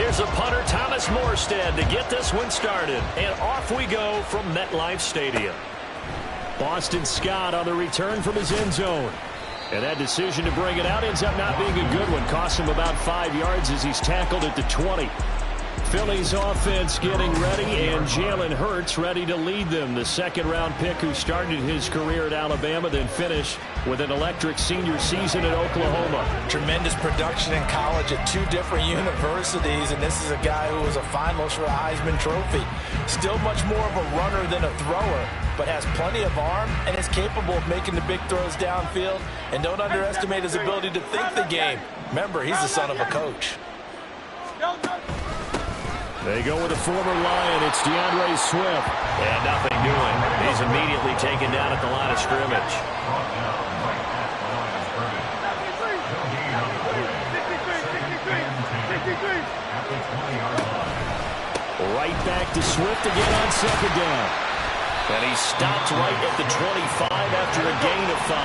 Here's the punter, Thomas Morstead, to get this one started. And off we go from MetLife Stadium. Boston Scott on the return from his end zone. And that decision to bring it out ends up not being a good one. Cost him about 5 yards as he's tackled at the 20. Phillies offense getting ready, and Jalen Hurts ready to lead them. The second-round pick who started his career at Alabama, then finished with an electric senior season at Oklahoma. Tremendous production in college at 2 different universities, and this is a guy who was a finalist for a Heisman Trophy. Still much more of a runner than a thrower, but has plenty of arm and is capable of making the big throws downfield. And don't underestimate his ability to think the game. Remember, he's the son of a coach. They go with a former Lion. It's DeAndre Swift. And nothing doing. He's immediately taken down at the line of scrimmage. Right back to Swift again on second down. And he stopped right at the 25 after a gain of 5.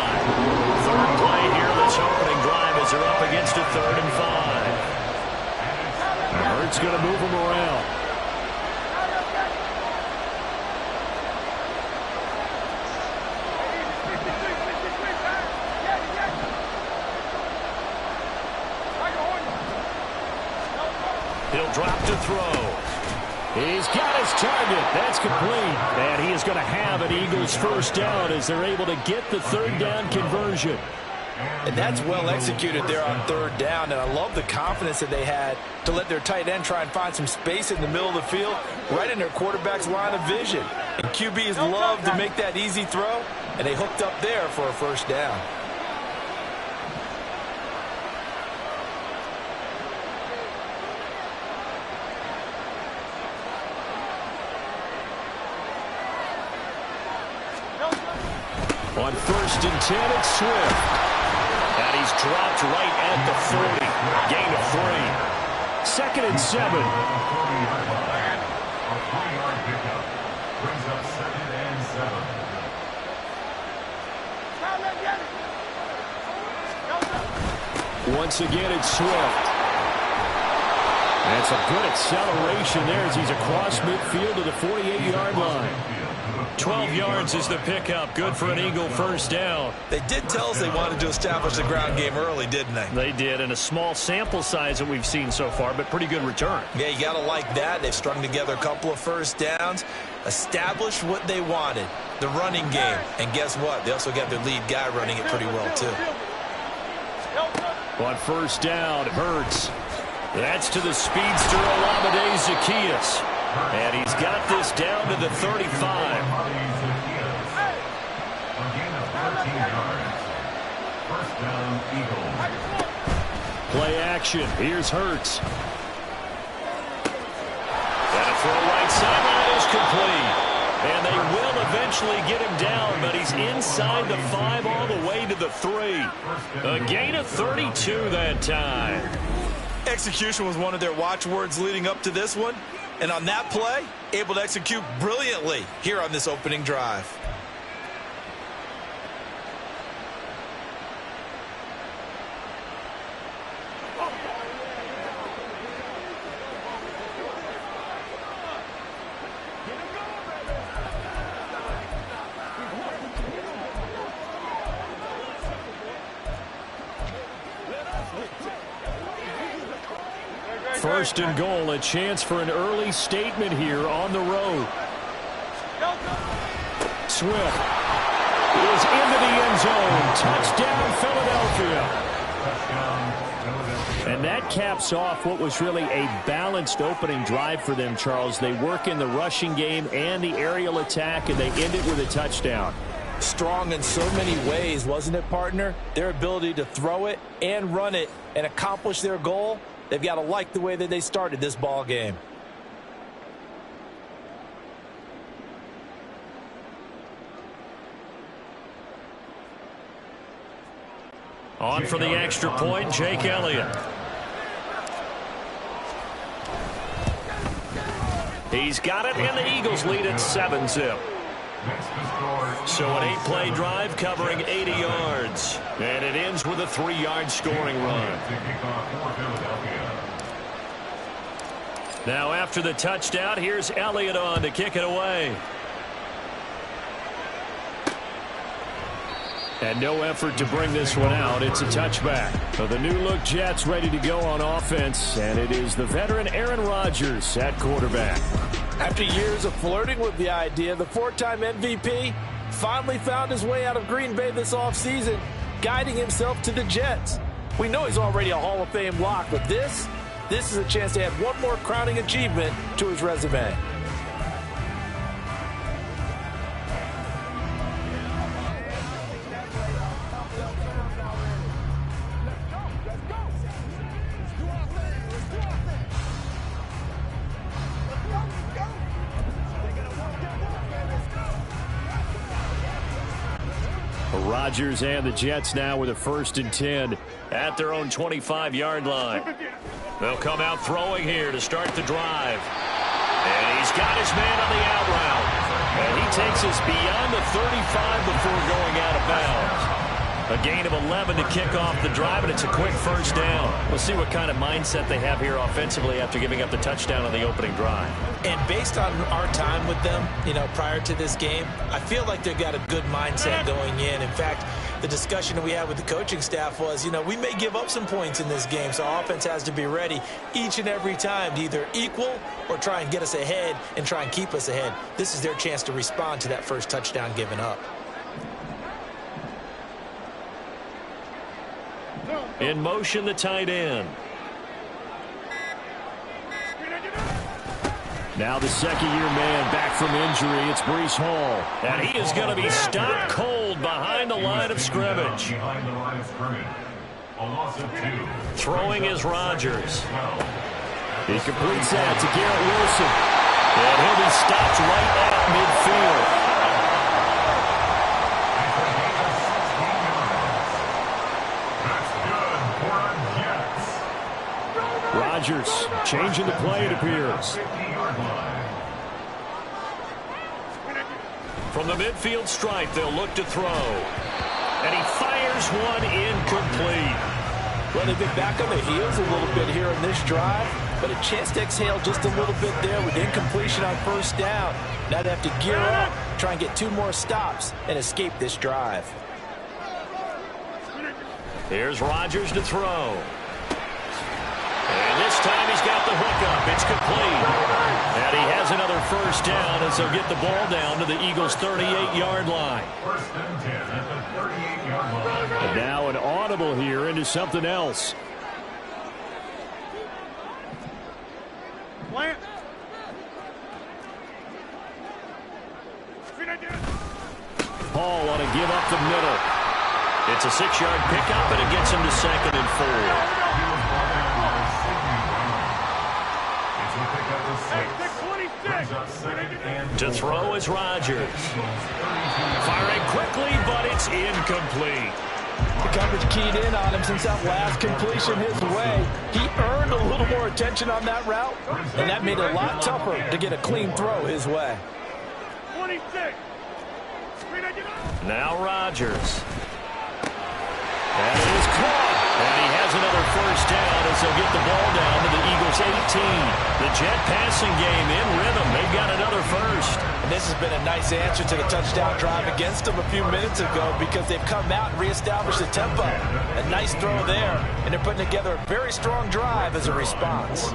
Third play here this opening drive as they're up against a 3rd and 5. Hurts going to move him around. He'll drop to throw. He's got his target. That's complete. And he is going to have an Eagles first down as they're able to get the 3rd down conversion. And that's well executed there on 3rd down. And I love the confidence that they had to let their tight end try and find some space in the middle of the field, right in their quarterback's line of vision. And QBs love to make that easy throw, and they hooked up there for a first down. On 1st and 10, it's Swift. And he's dropped right at the 40. Gain of 3. 2nd and 7. Once again, it's Swift. That's a good acceleration there as he's across midfield to the 48-yard line. 12 yards is the pickup. Good for an Eagle first down. They did tell us they wanted to establish the ground game early, didn't they? They did, and a small sample size that we've seen so far, but pretty good return. Yeah, you got to like that. They've strung together a couple of first downs, established what they wanted, the running game. And guess what? They also got their lead guy running it pretty well, too. On 1st down, Hurts. That's to the speedster, Olamide Zaccheaus. And he's got this down to the 35. Play action. Here's Hurts. And a throw right sideline is complete. And they will eventually get him down, but he's inside the 5 all the way to the 3. A gain of 32 that time. Execution was one of their watchwords leading up to this one. And on that play, able to execute brilliantly here on this opening drive. First and goal, a chance for an early statement here on the road. Swift is into the end zone. Touchdown, Philadelphia. And that caps off what was really a balanced opening drive for them, Charles. They work in the rushing game and the aerial attack, and they end it with a touchdown. Strong in so many ways, wasn't it, partner? Their ability to throw it and run it and accomplish their goal. They've got to like the way that they started this ball game. On for the extra point, Jake Elliott. He's got it, and the Eagles lead at 7-zip. So an 8-play drive covering 80 yards. And it ends with a 3-yard scoring run. Now after the touchdown, here's Elliott on to kick it away. And no effort to bring this one out. It's a touchback. So the new-look Jets ready to go on offense, and it is the veteran Aaron Rodgers at quarterback. After years of flirting with the idea, the four-time MVP finally found his way out of Green Bay this offseason, guiding himself to the Jets. We know he's already a Hall of Fame lock, but this is a chance to add one more crowning achievement to his resume. Rodgers and the Jets now with a 1st and 10 at their own 25-yard line. They'll come out throwing here to start the drive. And he's got his man on the out route. And he takes us beyond the 35 before going out of bounds. A gain of 11 to kick off the drive, and it's a quick 1st down. We'll see what kind of mindset they have here offensively after giving up the touchdown on the opening drive. And based on our time with them, prior to this game, I feel like they've got a good mindset going in. In fact, the discussion that we had with the coaching staff was, we may give up some points in this game, so our offense has to be ready each and every time to either equal or try and get us ahead and try and keep us ahead. This is their chance to respond to that first touchdown given up. In motion, the tight end. Now the second-year man back from injury. It's Breece Hall. And he is going to be stopped cold behind the line of scrimmage. Throwing is Rodgers. He completes that to Garrett Wilson. And he'll be stopped right at midfield. Rodgers changing the play, it appears. From the midfield stripe, they'll look to throw. And he fires one incomplete. Well, they've been back on their heels a little bit here in this drive, but a chance to exhale just a little bit there with incompletion on 1st down. Now they have to gear up, try and get 2 more stops, and escape this drive. Here's Rodgers to throw. And this time he's got the hook up. It's complete. And he has another 1st down as they'll get the ball down to the Eagles' 38-yard line. 1st and 10 at the 38-yard line. And now an audible here into something else. Plant. Paul want to give up the middle. It's a 6-yard pickup, and it gets him to 2nd and 4. To throw is Rodgers. Firing quickly, but it's incomplete. The coverage keyed in on him since that last completion his way. He earned a little more attention on that route, and that made it a lot tougher to get a clean throw his way. 26. Now Rodgers. And it is caught. And he has another 1st down as they'll get the ball down to the Eagles' 18. The Jet passing game in rhythm. They've got another 1st. And this has been a nice answer to the touchdown drive against them a few minutes ago because they've come out and reestablished the tempo. A nice throw there, and they're putting together a very strong drive as a response.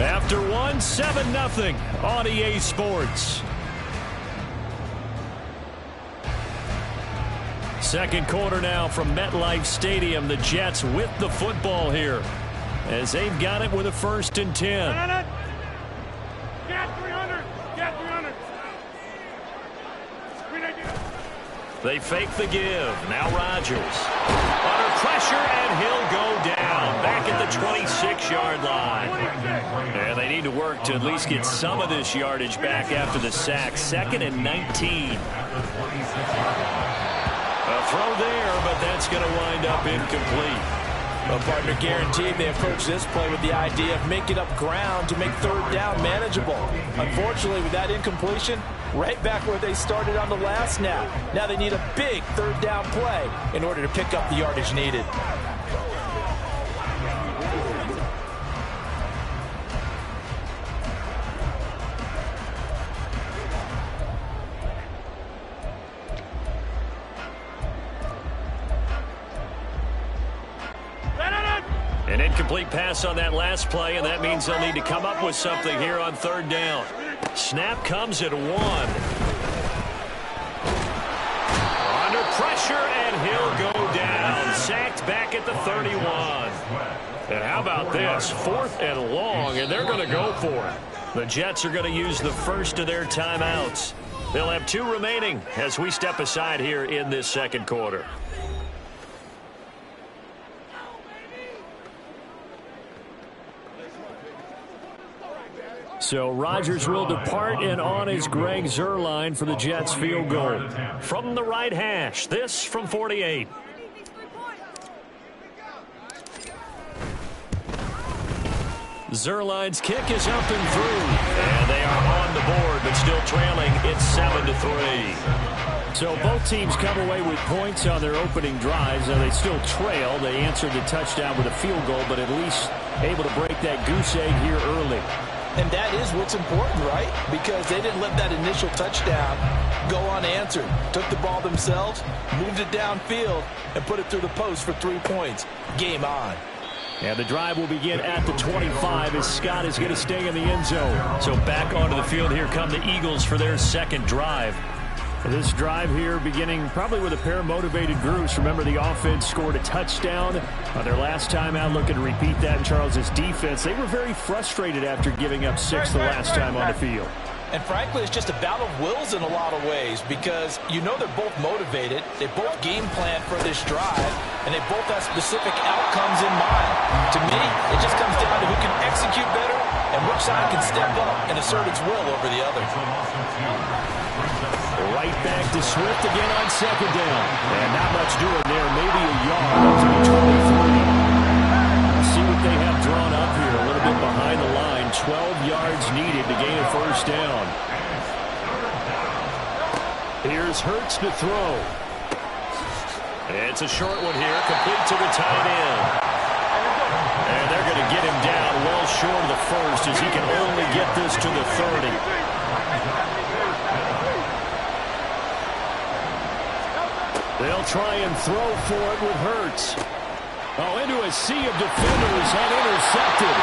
After one, 7-0 on EA Sports. Second quarter now from MetLife Stadium. The Jets with the football here as they've got it with a 1st and 10. Get 300. Get 300. They fake the give. Now Rodgers. Under pressure, and he'll go down. Back at the 26-yard line. And they need to work to at least get some of this yardage back after the sack. 2nd and 19. A throw there, but that's going to wind up incomplete. Well, partner, guaranteed they approach this play with the idea of making up ground to make 3rd down manageable. Unfortunately, with that incompletion, right back where they started on the last snap. Now they need a big 3rd down play in order to pick up the yardage needed. An incomplete pass on that last play, and that means they'll need to come up with something here on third down. Snap comes at 1. Under pressure, and he'll go down. Sacked back at the 31. And how about this? 4th and long, and they're going to go for it. The Jets are going to use the first of their timeouts. They'll have 2 remaining as we step aside here in this second quarter. So Rodgers will depart, and on is Greg Zuerlein for the Jets field goal. From the right hash, this from 48. Zuerlein's kick is up and through. And they are on the board, but still trailing. It's 7-3. So both teams come away with points on their opening drives. Now they still trail. They answered the touchdown with a field goal, but at least able to break that goose egg here early. And that is what's important, right? Because they didn't let that initial touchdown go unanswered. Took the ball themselves, moved it downfield, and put it through the post for 3 points. Game on. And the drive will begin at the 25 as Scott is going to stay in the end zone. So back onto the field, here come the Eagles for their second drive. This drive here beginning probably with a pair of motivated groups. Remember, the offense scored a touchdown on their last time out, looking to repeat that in Charles's defense. They were very frustrated after giving up 6 the last time on the field. And frankly, it's just a battle of wills in a lot of ways because you know they're both motivated. They both game plan for this drive, and they both have specific outcomes in mind. To me, it just comes down to who can execute better and which side can step up and assert its will over the other. Right back to Swift again on second down. And not much doing there. Maybe a yard up to the 23. Let's see what they have drawn up here. A little bit behind the line. 12 yards needed to gain a first down. Here's Hurts to throw. It's a short one here. Complete to the tight end. And they're going to get him down well short of the first as he can only get this to the 30. They'll try and throw for it with Hurts. Oh, into a sea of defenders and intercepted.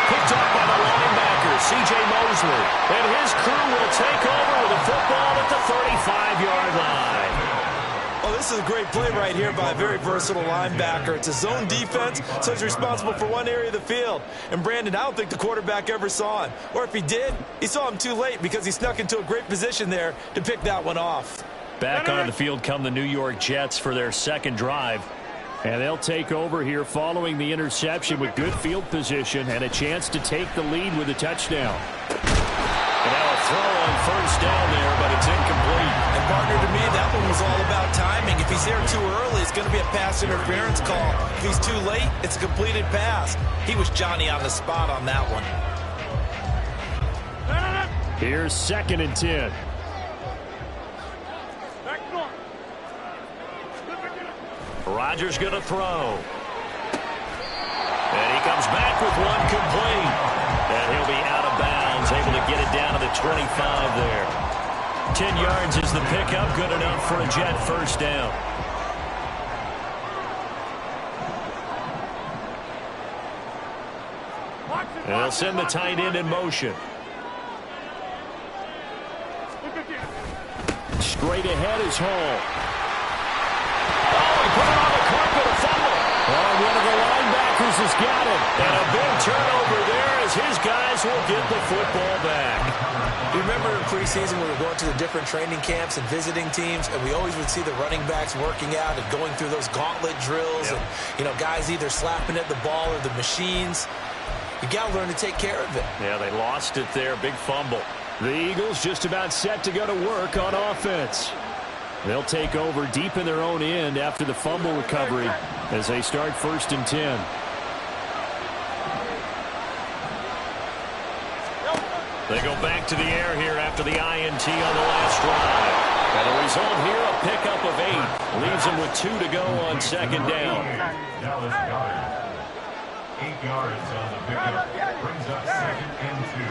Picked up by the linebacker, C.J. Mosley. And his crew will take over with a football at the 35-yard line. Oh, this is a great play right here by a very versatile linebacker. It's a zone defense, so he's responsible for one area of the field. And Brandon, I don't think the quarterback ever saw him. Or if he did, he saw him too late because he snuck into a great position there to pick that one off. Back onto the field come the New York Jets for their second drive. And they'll take over here following the interception with good field position and a chance to take the lead with a touchdown. And now a throw on first down there, but it's incomplete. And partner, to me, that one was all about timing. If he's there too early, it's going to be a pass interference call. If he's too late, it's a completed pass. He was Johnny on the spot on that one. Here's 2nd and 10. Rodgers going to throw. And he comes back with one complete. And he'll be out of bounds, able to get it down to the 25 there. 10 yards is the pickup, good enough for a Jet first down. And they'll send the tight end in motion. Straight ahead is Hall. Put it on the carpet, a fumble. Oh, one of the linebackers has got it. And a big turnover there as his guys will get the football back. You remember in preseason when we were going to the different training camps and visiting teams, and we always would see the running backs working out and going through those gauntlet drills, and, you know, guys either slapping at the ball or the machines. You got to learn to take care of it. Yeah, they lost it there. Big fumble. The Eagles just about set to go to work on offense. They'll take over deep in their own end after the fumble recovery as they start 1st and 10. They go back to the air here after the INT on the last drive. And the result here, a pickup of 8. Leaves them with 2 to go on second down. Dallas Goedert. 8 yards on the pickup. Brings up 2nd and 2.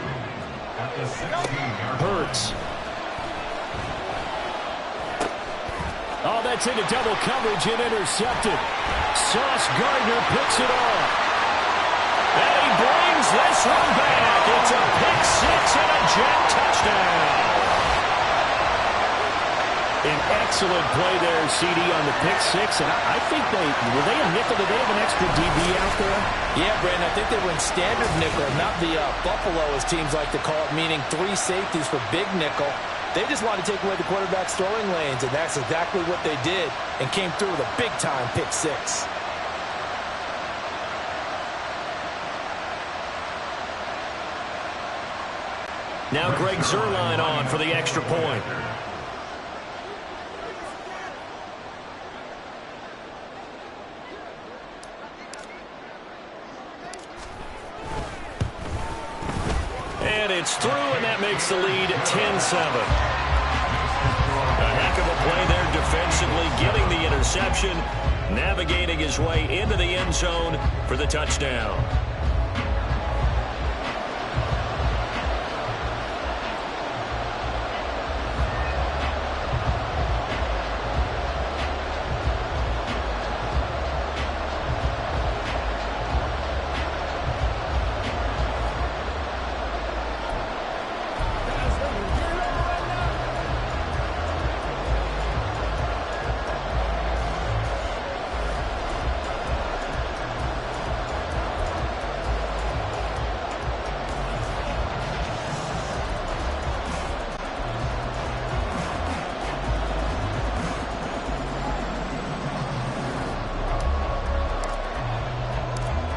At the 16-yard line. Hurts. Oh, that's into double coverage and intercepted. Sauce Gardner picks it off. brings this one back. It's a pick six and a jet touchdown. An excellent play there, CD, on the pick six. And I think were they a nickel? Did they have an extra DB out there? Yeah, Brandon, I think they were in standard nickel, not the Buffalo, as teams like to call it, meaning 3 safeties for big nickel. They just wanted to take away the quarterback's throwing lanes, and that's exactly what they did, and came through with a big-time pick six. Now Greg Zuerlein on for the extra point. And it's through, and that makes the lead 10-7. A heck of a play there defensively, getting the interception, navigating his way into the end zone for the touchdown.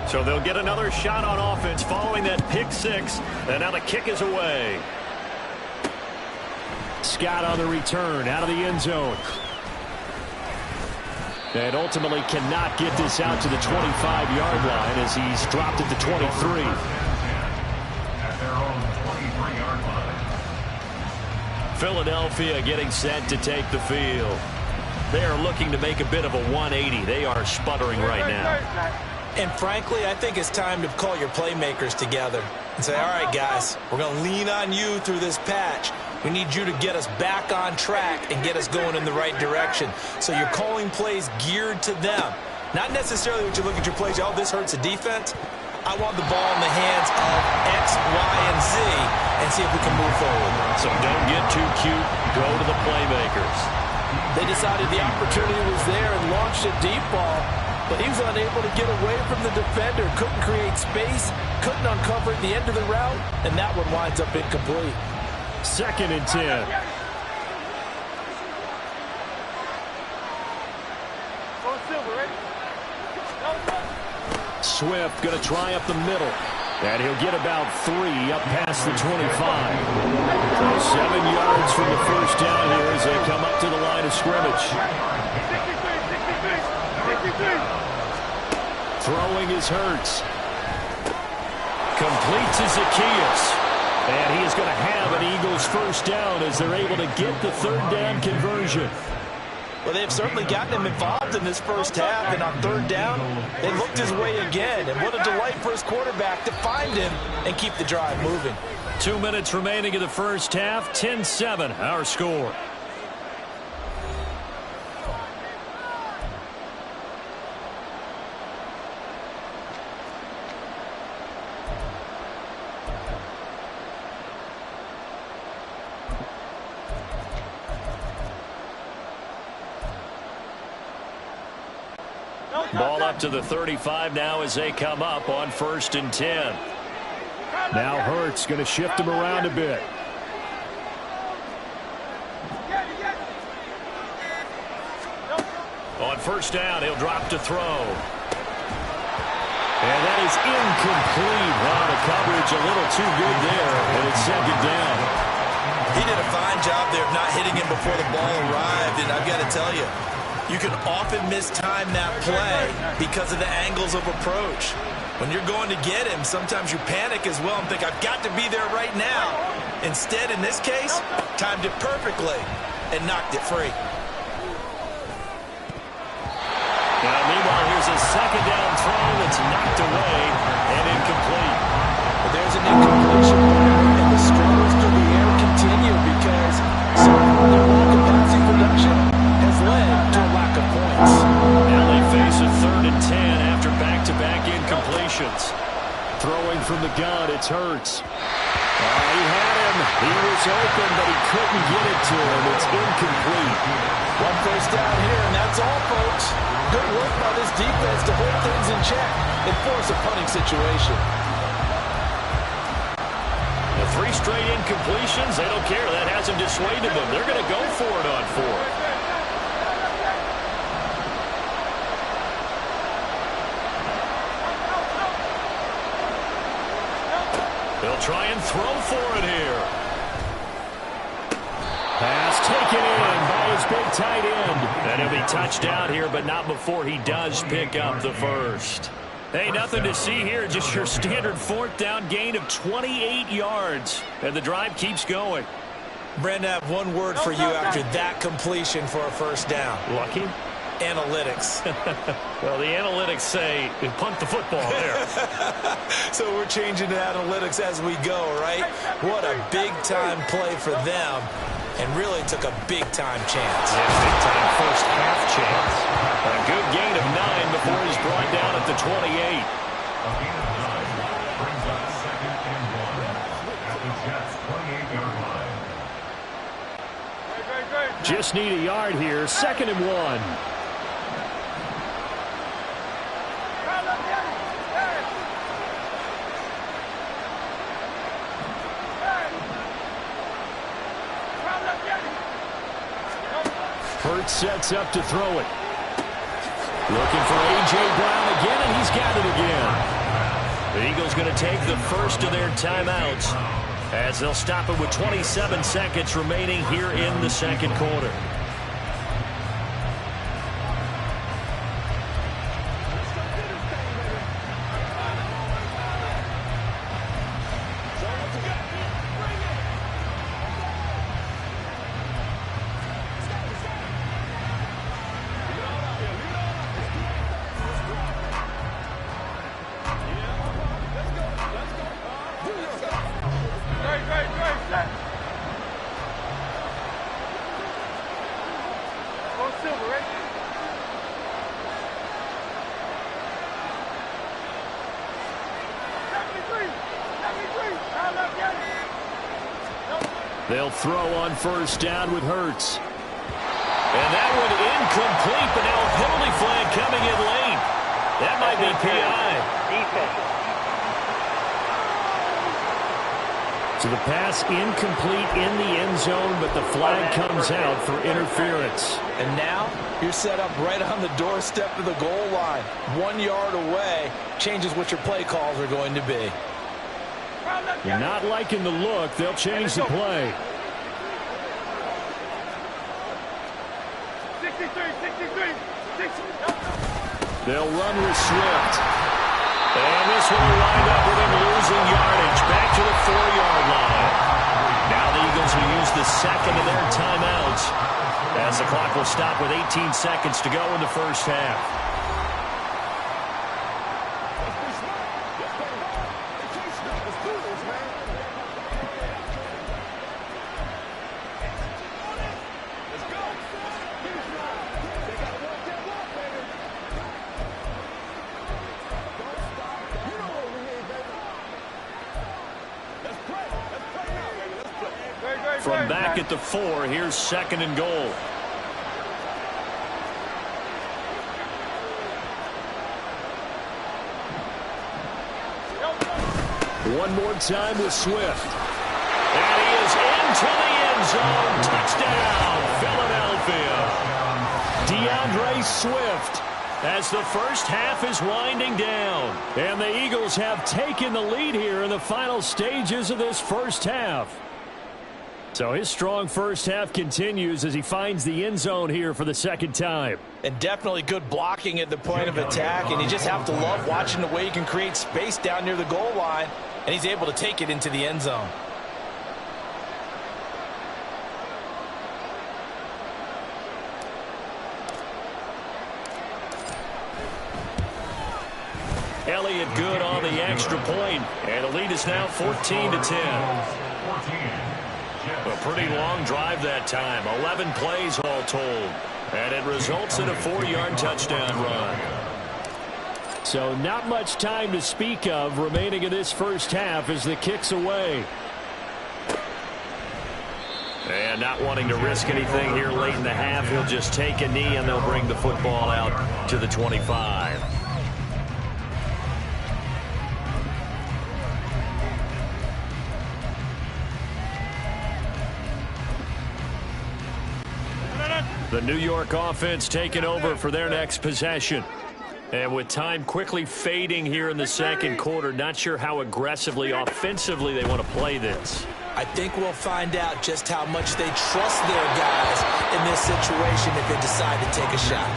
So they'll get another shot on offense following that pick six. And now the kick is away. Scott on the return out of the end zone. And ultimately cannot get this out to the 25-yard line as he's dropped at the 23. At their own 23-yard line. Philadelphia getting set to take the field. They are looking to make a bit of a 180. They are sputtering right now. And frankly, I think it's time to call your playmakers together and say, all right, guys, we're going to lean on you through this patch. We need you to get us back on track and get us going in the right direction. So you're calling plays geared to them. Not necessarily what you look at your plays, oh, this hurts the defense. I want the ball in the hands of X, Y, and Z and see if we can move forward. So don't get too cute. Go to the playmakers. They decided the opportunity was there and launched a deep ball. But he was unable to get away from the defender, couldn't create space, couldn't uncover at the end of the route, and that one winds up incomplete. 2nd and 10. Swift going to try up the middle. And he'll get about 3 up past the 25. So 7 yards from the first down here as they come up to the line of scrimmage. Throwing is Hurts. Complete to Zacchaeus. And he is going to have an Eagles first down as they're able to get the 3rd down conversion. Well, they've certainly gotten him involved in this first half, and on 3rd down, they looked his way again. And what a delight for his quarterback to find him and keep the drive moving. 2 minutes remaining in the first half, 10-7, our score. Ball up to the 35 now as they come up on 1st and 10. Now Hurts going to shift him around a bit. On 1st down, he'll drop to throw. And that is incomplete. Wow, the coverage a little too good there, and it's 2nd down. He did a fine job there of not hitting him before the ball arrived, and I've got to tell you, you can often mistime that play because of the angles of approach. When you're going to get him, sometimes you panic as well and think, I've got to be there right now. Instead, in this case, timed it perfectly and knocked it free. Now, meanwhile, here's a 2nd down throw that's knocked away and incomplete. But there's an incompletion, and the struggles through the air continue because some of their lack of passing production has led to a lack of points. Now they face a 3rd and 10 after back-to-back incompletions. Throwing from the was open, but he couldn't get it to him. It's incomplete. One first down here, and that's all, folks. Good work by this defense to hold things in check and force a punting situation. The 3 straight incompletions, they don't care. That hasn't dissuaded them. They're going to go for it on 4th. They'll try and throw for it here. Pass taken in by his big tight end. And he'll be touched out here, but not before he does pick up the first. Hey, nothing to see here. Just your standard 4th down gain of 28 yards. And the drive keeps going. Brandon, I have one word for you after that completion for a first down. Lucky? Analytics. Well, the analytics say punt the football there. So we're changing to analytics as we go, right? What a big-time play for them, and really took a big-time chance. Yeah, big-time first half chance. A good gain of 9 before he's brought down at the 28. A gain of 9 brings up 2nd and 1 at the Jets' 28-yard line. Just need a yard here. 2nd and 1. Hurts sets up to throw it. Looking for A.J. Brown again, and he's got it again. The Eagles going to take the first of their timeouts as they'll stop it with 27 seconds remaining here in the 2nd quarter. They'll throw on first down with Hurts. And that one incomplete, but now a penalty flag coming in late. That might be PI. So the pass incomplete in the end zone, but the flag comes out for interference. And now you're set up right on the doorstep of the goal line. 1 yard away changes what your play calls are going to be. Not liking the look. They'll change the play. 63, 63, 60. They'll run with Swift. And this one will wind up with him losing yardage back to the 4-yard line. Now the Eagles will use the 2nd of their timeouts as the clock will stop with 18 seconds to go in the first half. From back at the 4, here's 2nd and goal. One more time with Swift. And he is into the end zone. Touchdown, Philadelphia. DeAndre Swift as the first half is winding down. And the Eagles have taken the lead here in the final stages of this first half. So his strong first half continues as he finds the end zone here for the 2nd time. And definitely good blocking at the point of attack, and you just have to love watching the way he can create space down near the goal line, and he's able to take it into the end zone. Elliott good on the extra point, and the lead is now 14-10. A pretty long drive that time. 11 plays all told. And it results in a 4-yard touchdown run. So not much time to speak of remaining in this first half as the kick's away. And not wanting to risk anything here late in the half, he'll just take a knee and they'll bring the football out to the 25. The New York offense taking over for their next possession. And with time quickly fading here in the second quarter, not sure how aggressively, offensively they want to play this. I think we'll find out just how much they trust their guys in this situation if they decide to take a shot.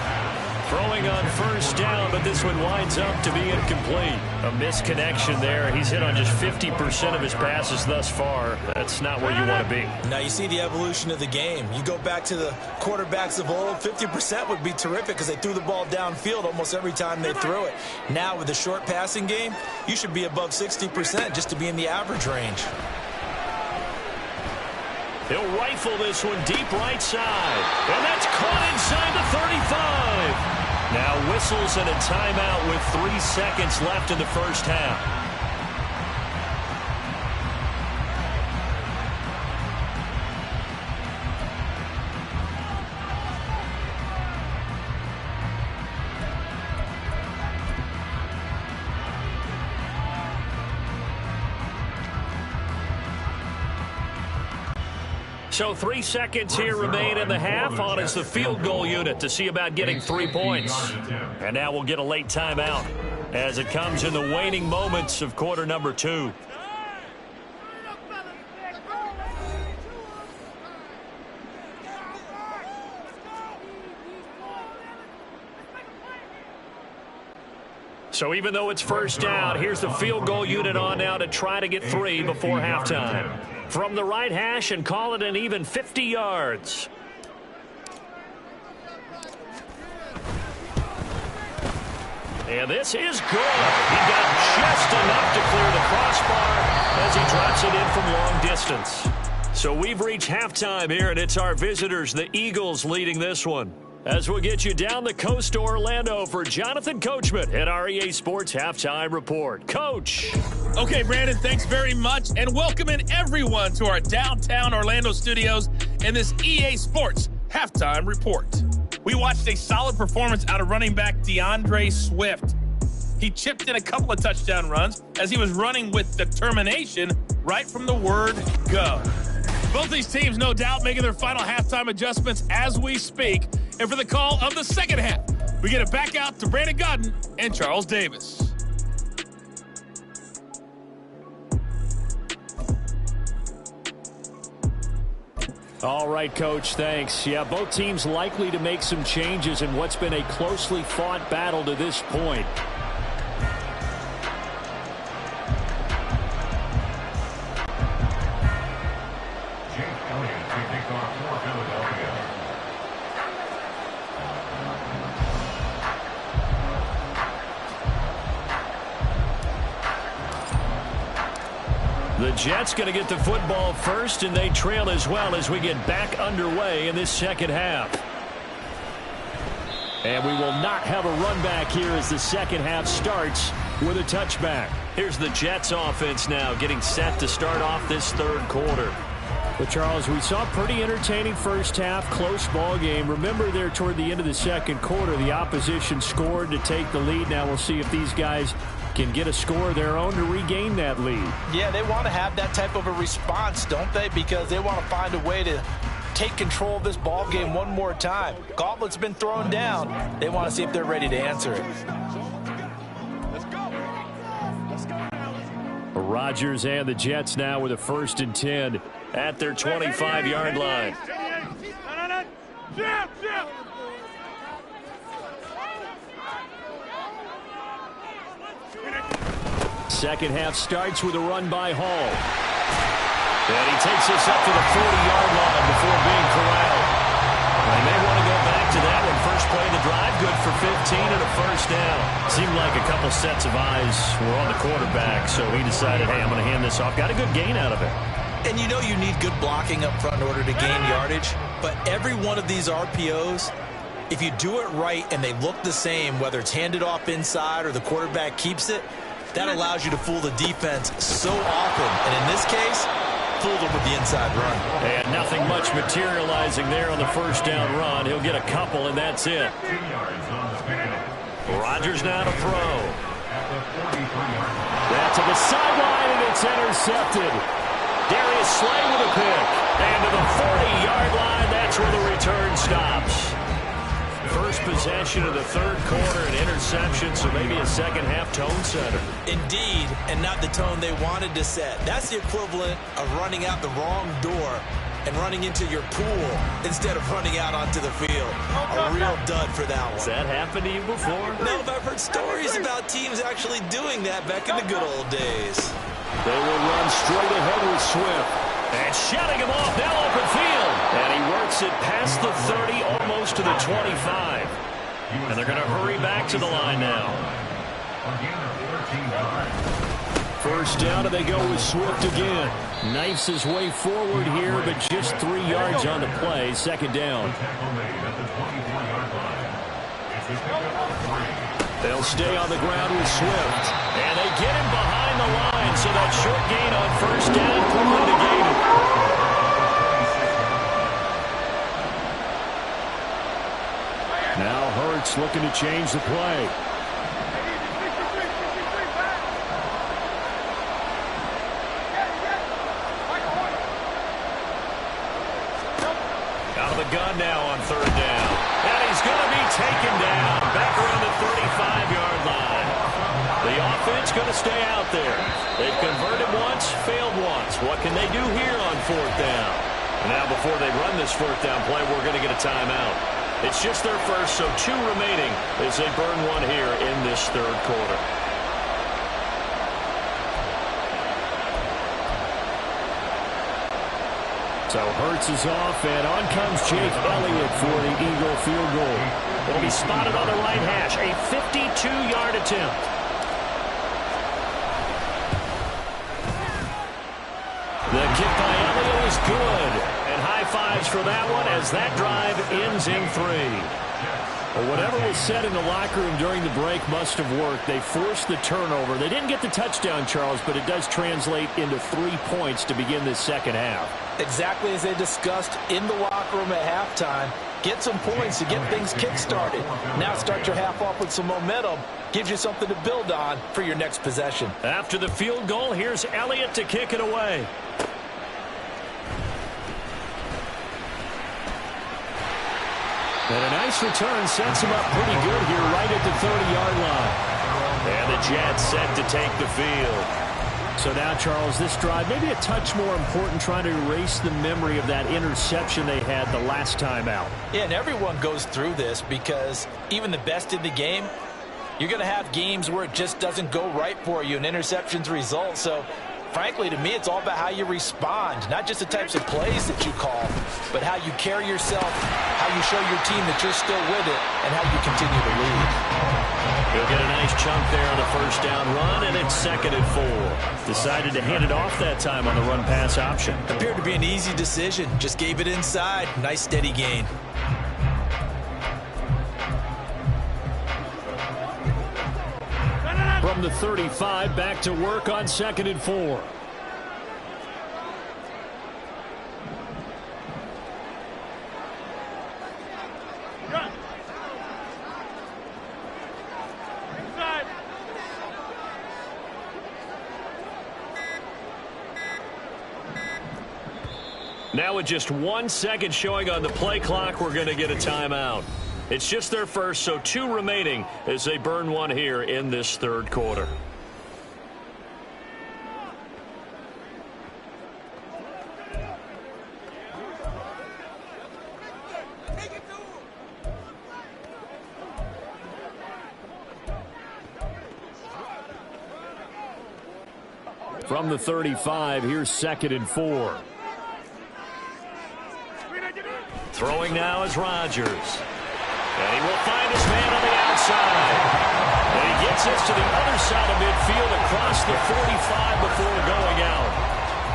Throwing on first down, but this one winds up to be incomplete. A misconnection there. He's hit on just 50% of his passes thus far. That's not where you want to be. Now you see the evolution of the game. You go back to the quarterbacks of old, 50% would be terrific because they threw the ball downfield almost every time they threw it. Now with the short passing game, you should be above 60% just to be in the average range. He'll rifle this one deep right side. And that's caught inside the 35. Now whistles and a timeout with 3 seconds left in the first half. So 3 seconds here remain in the half. On is the field goal unit to see about getting 3 points. And now we'll get a late timeout as it comes in the waning moments of quarter number 2. So even though it's first down, here's the field goal unit on now to try to get 3 before halftime. From the right hash and call it an even 50 yards. And this is good. He got just enough to clear the crossbar as he drops it in from long distance. So we've reached halftime here, and it's our visitors, the Eagles, leading this one. As we'll get you down the coast to Orlando for Jonathan Coachman at our EA Sports Halftime Report. Coach. Okay, Brandon, thanks very much, and welcome in everyone to our downtown Orlando studios and this EA Sports Halftime Report. We watched a solid performance out of running back DeAndre Swift. He chipped in a couple of touchdown runs as he was running with determination right from the word go. Both these teams, no doubt, making their final halftime adjustments as we speak. And for the call of the second half, we get it back out to Brandon Godden and Charles Davis. All right, Coach, thanks. Yeah, both teams likely to make some changes in what's been a closely fought battle to this point. The Jets going to get the football first, and they trail as well as we get back underway in this second half. And we will not have a run back here as the second half starts with a touchback. Here's the Jets offense now getting set to start off this third quarter. But, Charles, we saw a pretty entertaining first half, close ball game. Remember there toward the end of the second quarter, the opposition scored to take the lead. Now we'll see if these guys can get a score of their own to regain that lead. Yeah, they want to have that type of a response, don't they? Because they want to find a way to take control of this ball game one more time. Gauntlet's been thrown down. They want to see if they're ready to answer it. Rodgers and the Jets now with a 1st and 10 at their 25-yard line. Second half starts with a run by Hall. And he takes us up to the 40-yard line before being corralled. They may want to go back to that one. First play of the drive, good for 15 and a first down. Seemed like a couple sets of eyes were on the quarterback, so he decided, hey, I'm going to hand this off. Got a good gain out of it. And you know you need good blocking up front in order to gain yardage, but every one of these RPOs, if you do it right and they look the same, whether it's handed off inside or the quarterback keeps it, that allows you to fool the defense so often. And in this case, fooled him with the inside run. And nothing much materializing there on the first down run. He'll get a couple, and that's it. 2 yards on the pickup. Rodgers now to throw. That's to the sideline, and it's intercepted. Darius Slay with a pick. And to the 40-yard line, that's where the return stops. First possession of the third quarter, an interception, so maybe a second-half tone setter. Indeed, and not the tone they wanted to set. That's the equivalent of running out the wrong door and running into your pool instead of running out onto the field. A real dud for that one. Has that happened to you before? No, but I've heard stories about teams actually doing that back in the good old days. They will run straight ahead with Swift. And shutting him off, now open field. And he works it past the 30, almost to the 25. And they're going to hurry back to the line now. First down, and they go with Swift again. Knifes his way forward here, but just 3 yards on the play. Second down. They'll stay on the ground with Swift. And they get him behind the line, so that short gain on first down quickly negated. Now Hurts looking to change the play. Out of the gun now on third down. And he's going to be taken down back around the 35-yard line. The offense going to stay out there. They've converted once, failed once. What can they do here on fourth down? And now before they run this fourth down play, we're going to get a timeout. It's just their first, so 2 remaining as they burn one here in this third quarter. So Hurts is off, and on comes Jake Elliott for the Eagle field goal. It'll be spotted on the right hash, a 52-yard attempt. The kick by Elliott is good, and high fives for that one as that drive ends in 3. Well, whatever was said in the locker room during the break must have worked. They forced the turnover. They didn't get the touchdown, Charles, but it does translate into 3 points to begin this second half. Exactly as they discussed in the locker room at halftime. Get some points to get things kick-started. Now start your half off with some momentum. Gives you something to build on for your next possession. After the field goal, here's Elliott to kick it away. And a nice return sets him up pretty good here right at the 30-yard line. And the Jets set to take the field. So now, Charles, this drive maybe a touch more important, trying to erase the memory of that interception they had the last time out. Yeah, and everyone goes through this because even the best in the game, you're going to have games where it just doesn't go right for you and interceptions result. So, frankly, to me, it's all about how you respond, not just the types of plays that you call, but how you carry yourself, how you show your team that you're still with it, and how you continue to lead. He'll get a nice chunk there on the first down run, and it's 2nd and 4. Decided to hand it off that time on the run-pass option. Appeared to be an easy decision. Just gave it inside. Nice steady gain. From the 35, back to work on 2nd and 4. Now with just 1 second showing on the play clock, we're going to get a timeout. It's just their first, so 2 remaining as they burn one here in this third quarter. From the 35, here's 2nd and 4. Throwing now is Rodgers. And he will find his man on the outside. And he gets us to the other side of midfield across the 45 before going out.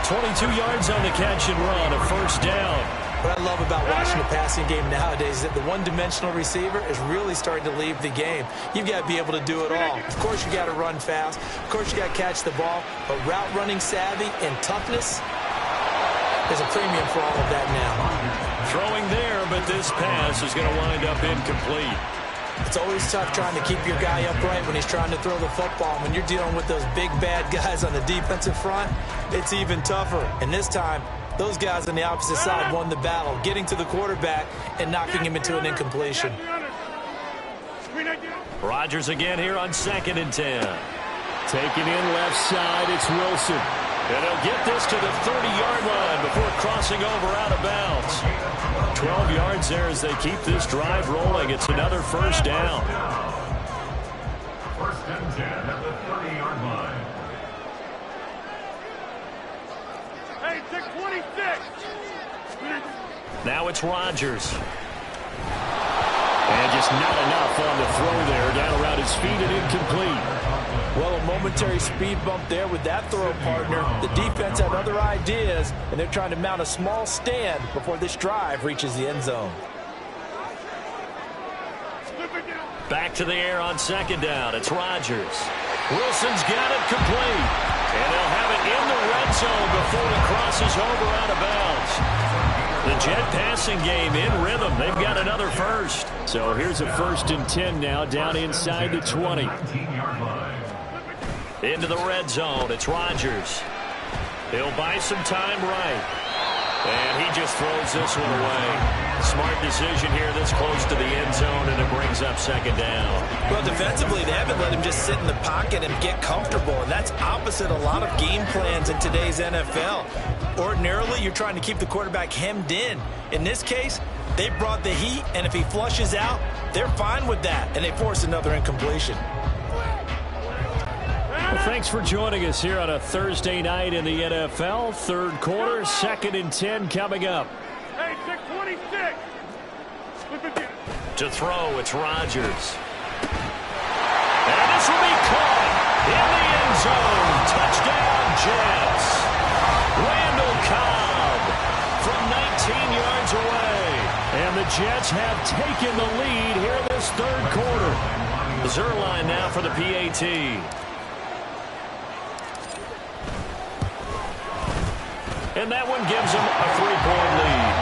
22 yards on the catch and run, a first down. What I love about watching the passing game nowadays is that the one-dimensional receiver is really starting to leave the game. You've got to be able to do it all. Of course, you got to run fast. Of course, you got to catch the ball. But route running savvy and toughness, There's a premium for all of that now. Throwing there, but this pass is going to wind up incomplete. It's always tough trying to keep your guy upright when he's trying to throw the football. When you're dealing with those big, bad guys on the defensive front, it's even tougher. And this time, those guys on the opposite side won the battle, getting to the quarterback and knocking him into an incompletion. Rodgers again here on 2nd and 10. Taking in left side, it's Wilson. And he'll get this to the 30-yard line before crossing over out of bounds. 12 yards there as they keep this drive rolling. It's another first down. 1st and 10 at the 30-yard line. Hey, 626. Now it's Rodgers. And just not enough on the throw there. Down around his feet and incomplete. Well, a momentary speed bump there with that throw, partner. The defense had other ideas, and they're trying to mount a small stand before this drive reaches the end zone. Back to the air on 2nd down. It's Rodgers. Wilson's got it complete. And they'll have it in the red zone before he crosses over out of bounds. The Jet passing game in rhythm. They've got another first. So here's a 1st and 10 now down inside the 20. 19-yard line. Into the red zone. It's Rodgers. He'll buy some time right. And he just throws this one away. Smart decision here this close to the end zone, and it brings up 2nd down. Well, defensively, they haven't let him just sit in the pocket and get comfortable, and that's opposite a lot of game plans in today's NFL. Ordinarily, you're trying to keep the quarterback hemmed in. In this case, they brought the heat, and if he flushes out, they're fine with that, and they force another incompletion. Well, thanks for joining us here on a Thursday night in the NFL. 3rd quarter, 2nd and 10 coming up. Hey, 626. To throw, it's Rodgers. And this will be caught in the end zone. Touchdown, Jets. Randall Cobb from 19 yards away. And the Jets have taken the lead here in this 3rd quarter. Zerline now for the PAT. And that one gives them a 3-point lead.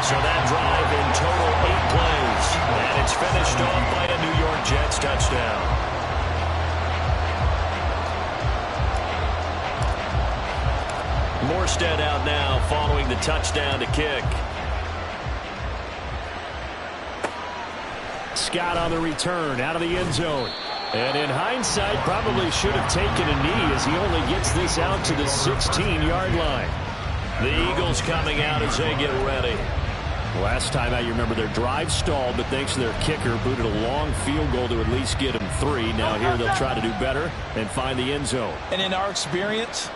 So that drive in total 8 plays. And it's finished off by a New York Jets touchdown. Morstead out now following the touchdown to kick. Scott on the return out of the end zone. And in hindsight, probably should have taken a knee as he only gets this out to the 16-yard line. The Eagles coming out as they get ready. Last time out, you remember their drive stalled, but thanks to their kicker, booted a long field goal to at least get them 3. Now here they'll try to do better and find the end zone. And in our experience,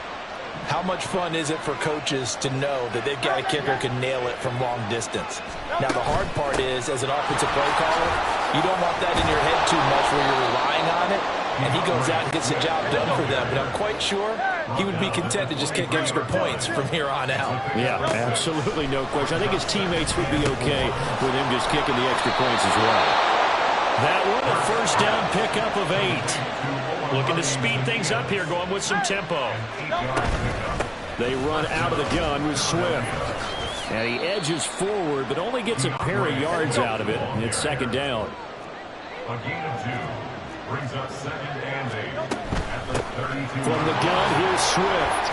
how much fun is it for coaches to know that they've got a kicker who can nail it from long distance? Now, the hard part is, as an offensive play caller, you don't want that in your head too much where you're relying on it, and he goes out and gets the job done for them. But I'm quite sure he would be content to just kick extra points from here on out. Yeah, absolutely no question. I think his teammates would be okay with him just kicking the extra points as well. That one, a 1st down pickup of 8. Looking to speed things up here, going with some tempo. They run out of the gun with Swift. And he edges forward, but only gets a pair of yards out of it. And it's 2nd down. A gain of 2 brings up 2nd and 8 at the 32. From the gun, here's Swift.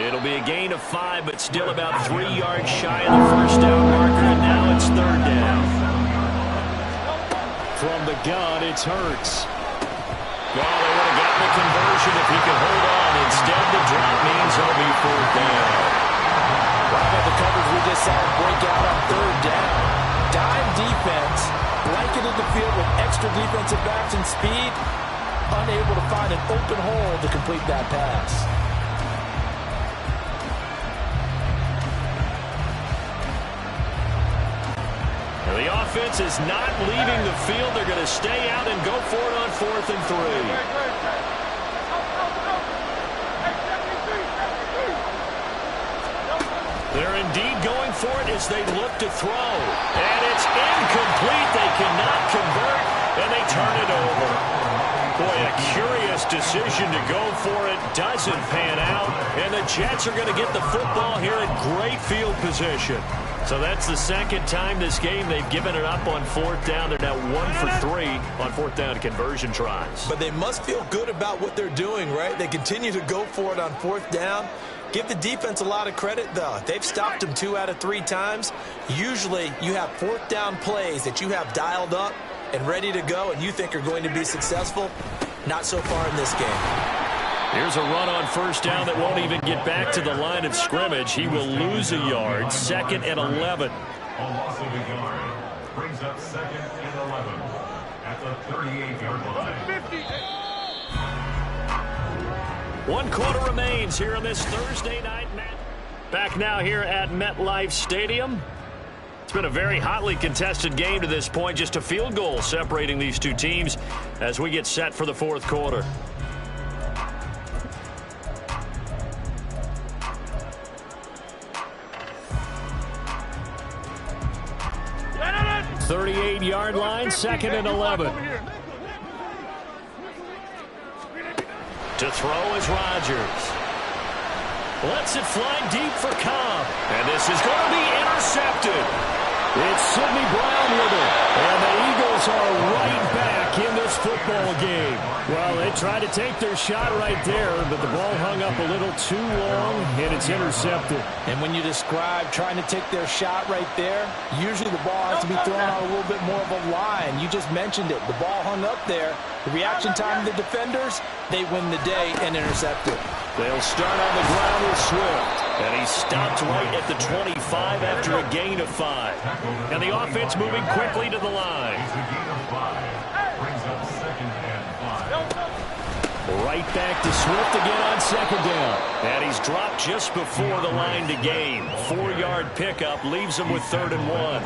It'll be a gain of 5, but still about 3 yards shy of the 1st down marker. And now it's 3rd down. From the gun, it's Hurts. Well, they would have gotten the conversion if he could hold on. Instead, the drop means he'll be 4th down. Right about the coverage we just saw break out on 3rd down. Dime defense, blanketed the field with extra defensive backs and speed, unable to find an open hole to complete that pass. And the offense is not leaving the field. They're going to stay out and go for it on 4th and 3. They're indeed going for it as they look to throw. And it's incomplete. They cannot convert, and they turn it over. Boy, a curious decision to go for it. Doesn't pan out. And the Jets are going to get the football here in great field position. So that's the second time this game they've given it up on fourth down. They're now 1 for 3 on fourth down conversion tries. But they must feel good about what they're doing, right? They continue to go for it on fourth down. Give the defense a lot of credit, though. They've stopped them 2 out of 3 times. Usually you have fourth down plays that you have dialed up and ready to go and you think are going to be successful. Not so far in this game. Here's a run on first down that won't even get back to the line of scrimmage. He will lose a yard. 2nd and 11. A loss of a yard brings up 2nd and 11 at the 38-yard line. 1 quarter remains here on this Thursday night match. Back now here at MetLife Stadium. It's been a very hotly contested game to this point. Just a field goal separating these two teams as we get set for the fourth quarter. The 38-yard line, 2nd and 11. To throw is Rodgers. Lets it fly deep for Cobb. And this is going to be intercepted. It's Sidney Brown with it. And the Eagles are right back in this football game. Well, they tried to take their shot right there, but the ball hung up a little too long, and it's intercepted. And when you describe trying to take their shot right there, usually the ball has to be thrown on a little bit more of a line. You just mentioned it. The ball hung up there. The reaction time of the defenders, they win the day and intercept it. They'll start on the ground with Swift. And he stopped right at the 25 after a gain of 5. And the offense moving quickly to the line. Brings up 2nd and 5. Right back to Swift again on 2nd down. And he's dropped just before the line to gain. 4-yard pickup leaves him with 3rd and 1.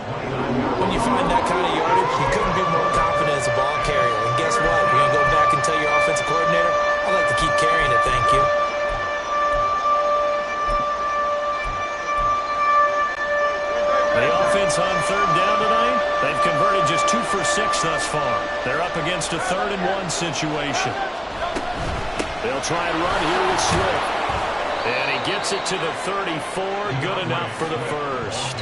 When you find that kind of yardage, you couldn't be more confident as a ball carrier. And guess what? You're going to go back and tell your offensive coordinator, I'd like to keep carrying it, thank you. The offense on 3rd down tonight, they've converted just 2 for 6 thus far. They're up against a 3rd and 1 situation. They'll try and run here with Swift. And he gets it to the 34. Good enough for the first.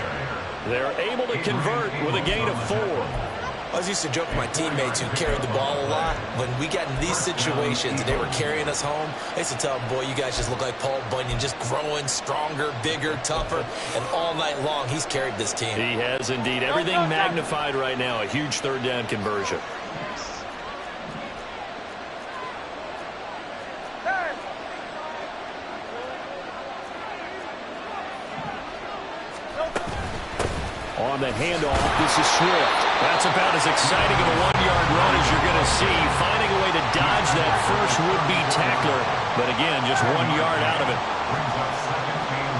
They're able to convert with a gain of 4. I was used to joke with my teammates who carried the ball a lot. When we got in these situations and they were carrying us home, I used to tell them, boy, you guys just look like Paul Bunyan, just growing stronger, bigger, tougher. And all night long, he's carried this team. He has indeed. Everything magnified right now. A huge 3rd down conversion. On the handoff, this is Swift. That's about as exciting of a 1-yard run as you're going to see. Finding a way to dodge that first would-be tackler. But again, just 1 yard out of it. Brings up 2nd and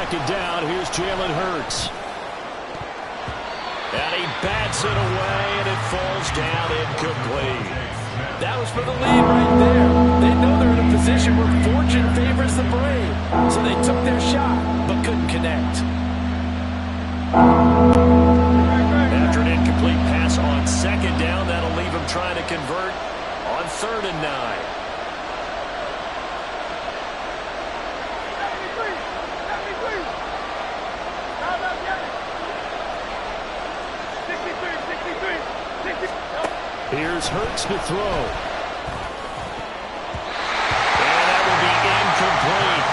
9. 2nd down, here's Jalen Hurts. And he bats it away, and it falls down incomplete. That was for the lead right there. They know they're in a position where fortune favors the brave. So they took their shot, but couldn't connect. After an incomplete pass on 2nd down, that'll leave him trying to convert on 3rd and 9. Here's Hurts to throw. And that will be incomplete.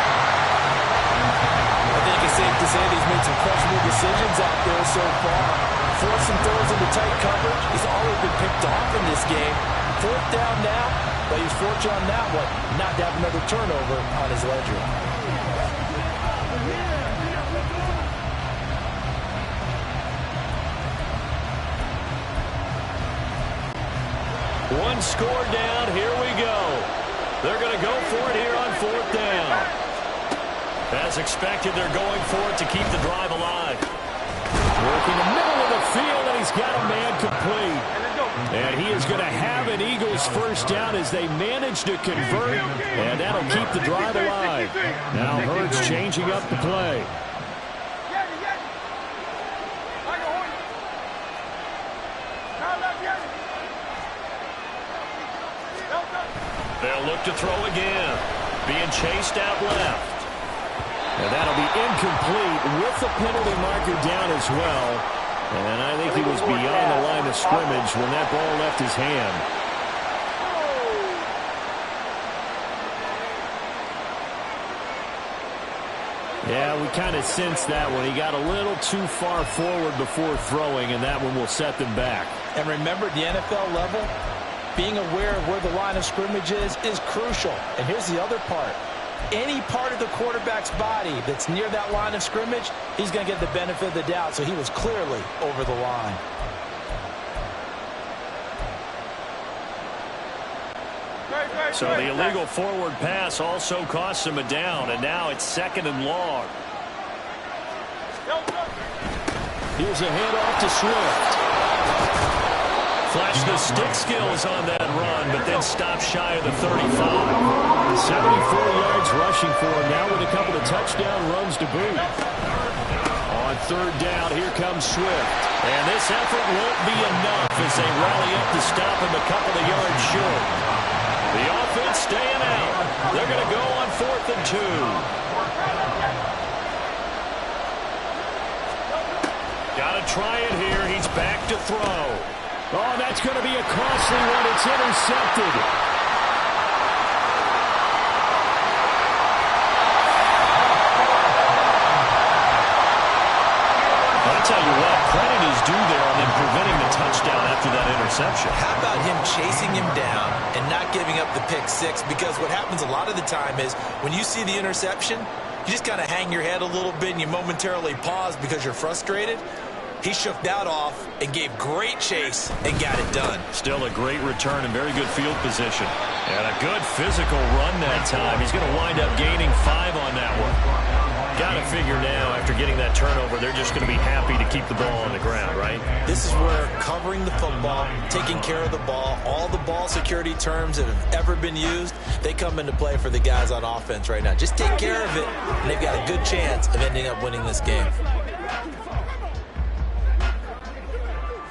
I think it's safe to say that he's made some questionable decisions out there so far. Forcing throws into tight coverage. He's always been picked off in this game. 4th down now, but he's fortunate on that one not to have another turnover on his ledger. One score down, here we go. They're going to go for it here on 4th down. As expected, they're going for it to keep the drive alive. Working the middle of the field, and he's got a man complete. And he is going to have an Eagles first down as they manage to convert, and that'll keep the drive alive. Now Hurts changing up the play. They'll look to throw again. Being chased out left. And that'll be incomplete with the penalty marker down as well. And I think he was beyond the line of scrimmage when that ball left his hand. Yeah, we kind of sensed that one. He got a little too far forward before throwing, and that one will set them back. And remember, the NFL level, being aware of where the line of scrimmage is crucial. And here's the other part. Any part of the quarterback's body that's near that line of scrimmage, he's going to get the benefit of the doubt. So he was clearly over the line. So the illegal forward pass also costs him a down, and now it's 2nd and long. Here's a handoff to Swift. Flashed the stick skills on that run, but then stopped shy of the 35. 74 yards rushing for him now with a couple of touchdown runs to boot. On 3rd down, here comes Swift. And this effort won't be enough as they rally up to stop him a couple of yards short. The offense staying out. They're going to go on 4th and 2. Got to try it here. He's back to throw. Oh, that's going to be a costly one. It's intercepted. I'll tell you what, credit is due there on them preventing the touchdown after that interception. How about him chasing him down and not giving up the pick six? Because what happens a lot of the time is when you see the interception, you just kind of hang your head a little bit and you momentarily pause because you're frustrated. He shook that off and gave great chase and got it done. Still a great return and very good field position. And a good physical run that time. He's going to wind up gaining 5 on that one. Got to figure now, after getting that turnover, they're just going to be happy to keep the ball on the ground, right? This is where covering the football, taking care of the ball, all the ball security terms that have ever been used, they come into play for the guys on offense right now. Just take care of it, and they've got a good chance of ending up winning this game.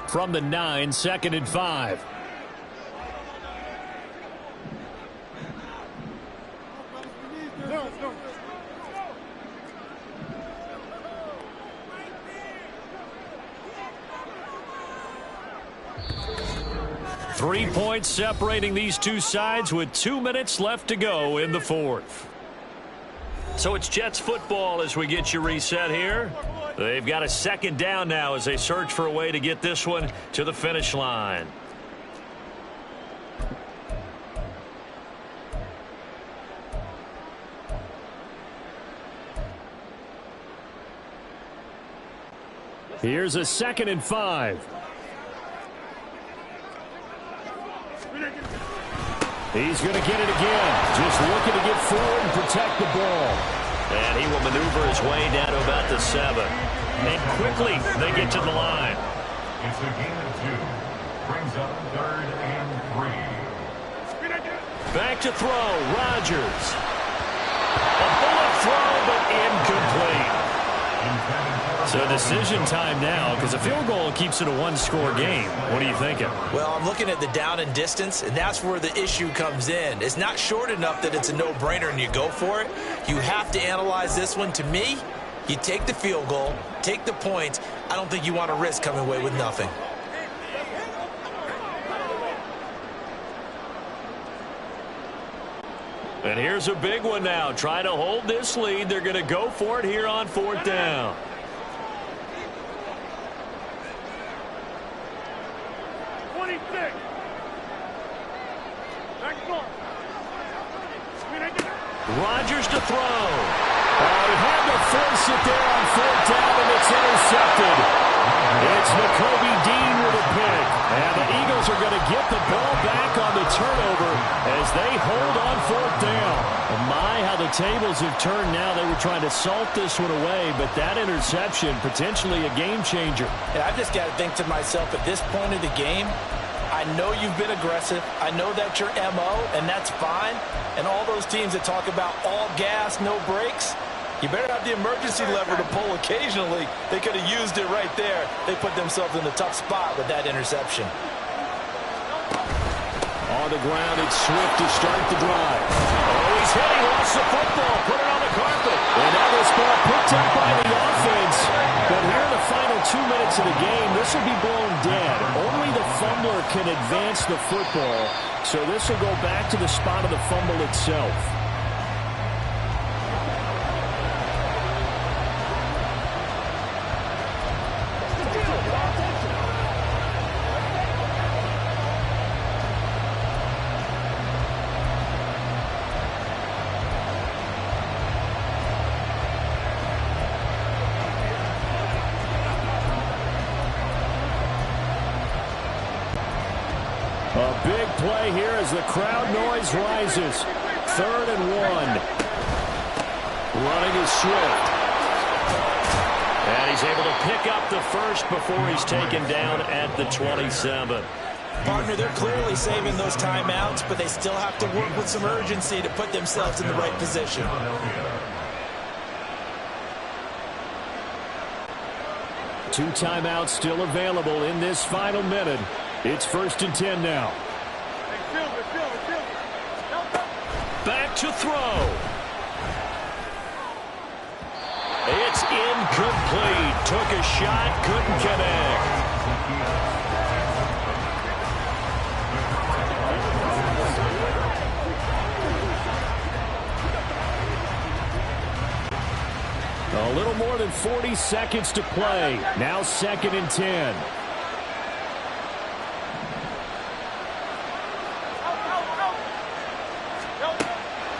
From the 9, 2nd and 5. Three points separating these two sides with 2 minutes left to go in the 4th. So it's Jets football as we get you reset here. They've got a 2nd down now as they search for a way to get this one to the finish line. Here's a 2nd and 5. He's going to get it again. Just looking to get forward and protect the ball. And he will maneuver his way down to about the 7. And quickly they get to the line. It's a gain of 2. Brings up 3rd and 3. Back to throw. Rodgers. A bullet throw, but incomplete. So decision time now because a field goal keeps it a 1-score game. What are you thinking? Well, I'm looking at the down and distance, and that's where the issue comes in. It's not short enough that it's a no-brainer and you go for it. You have to analyze this one. To me, you take the field goal, take the points. I don't think you want to risk coming away with nothing. And here's a big one now. Trying to hold this lead. They're going to go for it here on 4th down. Rodgers to throw. He had to force it there on 4th down, and it's intercepted. It's Nakobe Dean with a pick. And the Eagles are going to get the ball back on the turnover as they hold on 4th down. And my, how the tables have turned now. They were trying to salt this one away, but that interception, potentially a game changer. And I just got to think to myself, at this point of the game, I know you've been aggressive. I know that's your MO, and that's fine. And all those teams that talk about all gas, no brakes, you better have the emergency lever to pull occasionally. They could have used it right there. They put themselves in a tough spot with that interception. On On the ground, it's Swift to start the drive. Oh, he's hit. He lost the football. Put it on the carpet. And now this ball picked up by the offense. But here in the final 2 minutes of the game, this will be blown dead. Only the fumbler can advance the football. So this will go back to the spot of the fumble itself. A big play here as the crowd noise rises. 3rd and 1. Running is Swift. And he's able to pick up the first before he's taken down at the 27. Partner, they're clearly saving those timeouts, but they still have to work with some urgency to put themselves in the right position. Two timeouts still available in this final minute. It's 1st and 10 now. Back to throw. It's incomplete. Took a shot, couldn't connect. A little more than 40 seconds to play. Now 2nd and 10.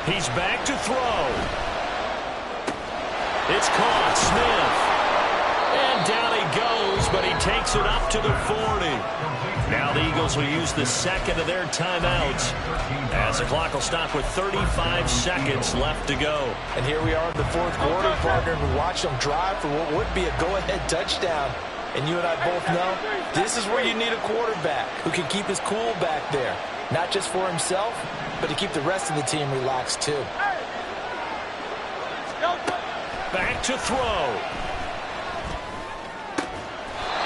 He's back to throw. It's caught. Smith. And down he goes, but he takes it up to the 40. Now the Eagles will use the second of their timeouts as the clock will stop with 35 seconds left to go. And here we are in the 4th quarter, partner, and we watch them drive for what would be a go-ahead touchdown. And you and I both know this is where you need a quarterback who can keep his cool back there. Not just for himself, but to keep the rest of the team relaxed too. Back to throw.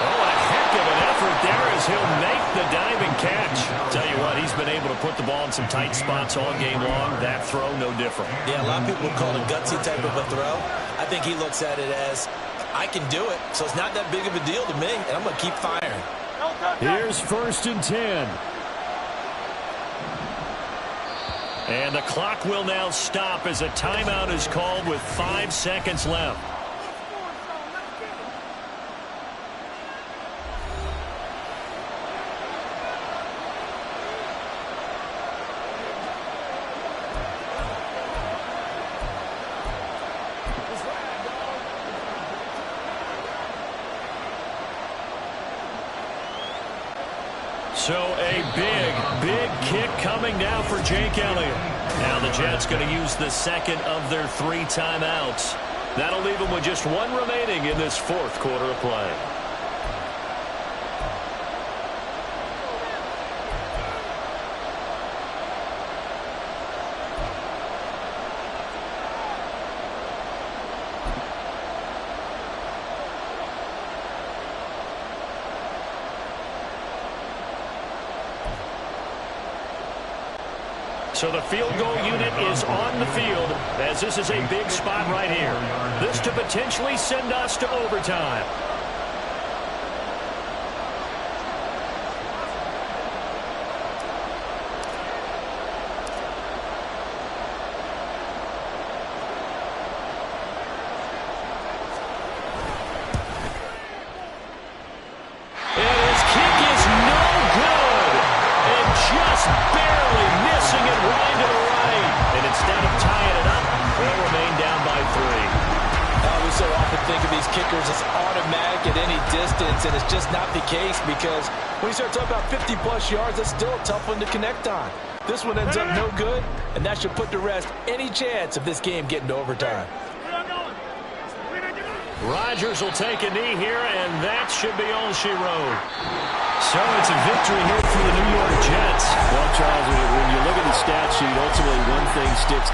Oh, a heck of an effort there as he'll make the diving catch. Tell you what, he's been able to put the ball in some tight spots all game long. That throw, no different. Yeah, a lot of people would call it a gutsy type of a throw. I think he looks at it as, I can do it, so it's not that big of a deal to me, and I'm going to keep firing. Here's 1st and 10. And the clock will now stop as a timeout is called with 5 seconds left. So a big kick coming now for Jake Elliott. Now the Jets going to use the second of their 3 timeouts. That'll leave them with just 1 remaining in this 4th quarter of play. So the field goal unit is on the field as this is a big spot right here. This to potentially send us to overtime. And it's just not the case because when you start talking about 50-plus yards, that's still a tough one to connect on. This one ends up no good, and that should put to rest any chance of this game getting to overtime. Rodgers will take a knee here, and that should be all she wrote. So it's a victory here for the New York Jets. Well, Charles, when you look at the stat sheet, ultimately one thing sticks.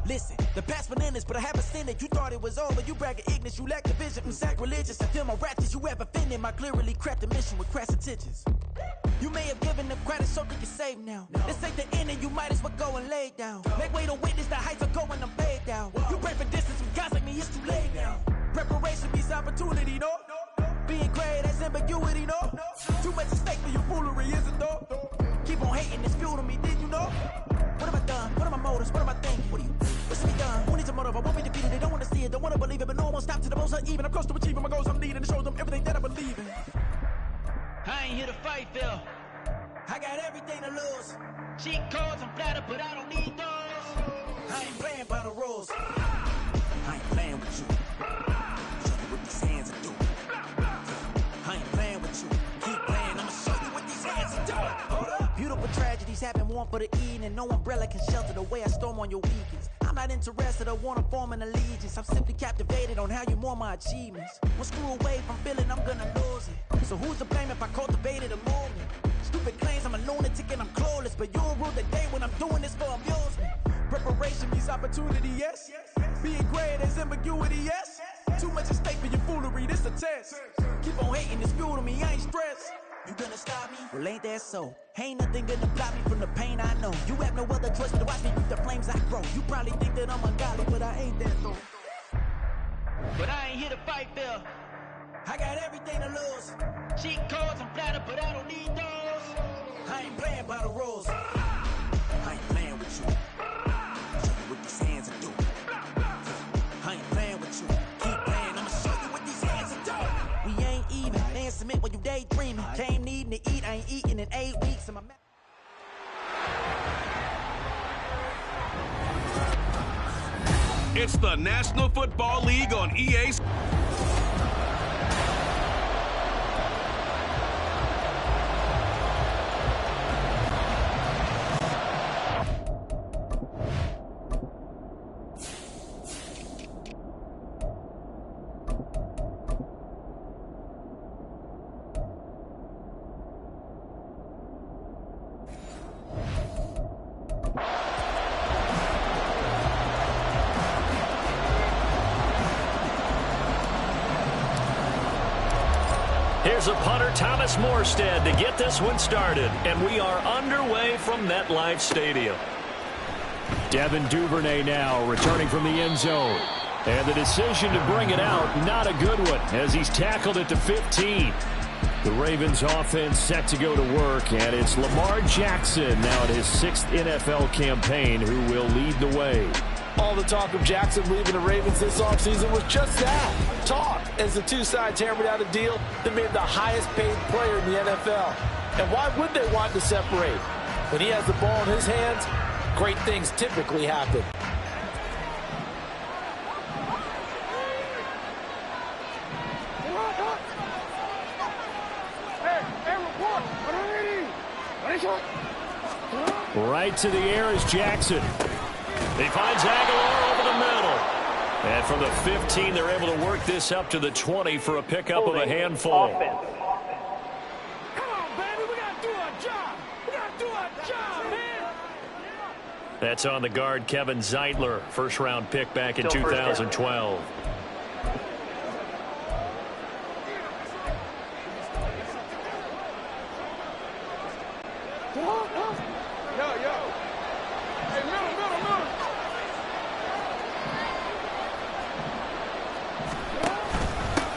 Listen, the past bananas, but I haven't seen it. You thought it was over, you bragging ignorance, you lack the vision. I'm sacrilegious, I feel my ratchets, you ever offended my clearly crafted mission with crass intentions. You may have given them credit so they can save now. This ain't the end and you might as well go and lay down. Make way to witness the heights of going, I'm paid down. You pray for distance with guys like me, it's too late now. Preparation means opportunity, no? Being great, that's ambiguity, no? Too much at stake for your foolery, is it though? Keep on hating, it's fuel to me, did you know? What have I done? What are my motives? What am I thinking? What do you think? What's to be done? Who needs a motive? I won't be defeated. They don't want to see it, don't want to believe it, but no one stop to the most uneven. I'm close to achieving my goals. I'm needing to show them everything that I believe in. I ain't here to fight, Phil. I got everything to lose. Cheat codes, I'm flattered, but I don't need those. I ain't playing by the rules. I ain't playing with you. Show you what these hands are doing. I ain't playing with you. Keep playing, I'ma show you what these hands are doing. Hold up. Beautiful tragedies happen, one for the eating, and no umbrella can shelter the way I storm on your weekends. I'm not interested, I wanna form an allegiance. I'm simply captivated on how you more my achievements. One screw away from feeling I'm gonna lose it. So who's to blame if I cultivated a movement? Stupid claims I'm a lunatic and I'm clueless, but you'll rule the day when I'm doing this for amusement. Preparation means opportunity, yes. Being great is ambiguity, yes. Too much at stake for your foolery, this a test. Keep on hating, it's fuel to me, I ain't stressed. You gonna stop me? Well, ain't that so? Ain't nothing gonna block me from the pain I know. You have no other choice but to watch me reap the flames I grow. You probably think that I'm ungodly, but I ain't that though. But I ain't here to fight, Phil. I got everything to lose. Cheat codes, I'm flattered, but I don't need those. I ain't playing by the rules. I ain't playing with you. Show you what these hands are doing. I ain't playing with you. Keep playing, I'ma show you what these hands are doing. We ain't even. Man, submit when you daydreaming. Came needing to eat, I ain't eating in 8 weeks. And my It's the National Football League on EA. Here's a punter, Thomas Morstead, to get this one started. And we are underway from MetLife Stadium. Devin Duvernay now returning from the end zone. And the decision to bring it out, not a good one, as he's tackled at the 15. The Ravens offense set to go to work, and it's Lamar Jackson now in his 6th NFL campaign who will lead the way. All the talk of Jackson leaving the Ravens this offseason was just that, talk, as the two sides hammered out a deal that made him the highest paid player in the NFL. And why would they want to separate? When he has the ball in his hands, great things typically happen. Right to the air is Jackson. He finds Aguilar over the middle. And from the 15, they're able to work this up to the 20 for a pickup of a handful. Come on, baby. We got to do our job. We got to do our job, man. That's on the guard, Kevin Zeitler. First-round pick back in 2012.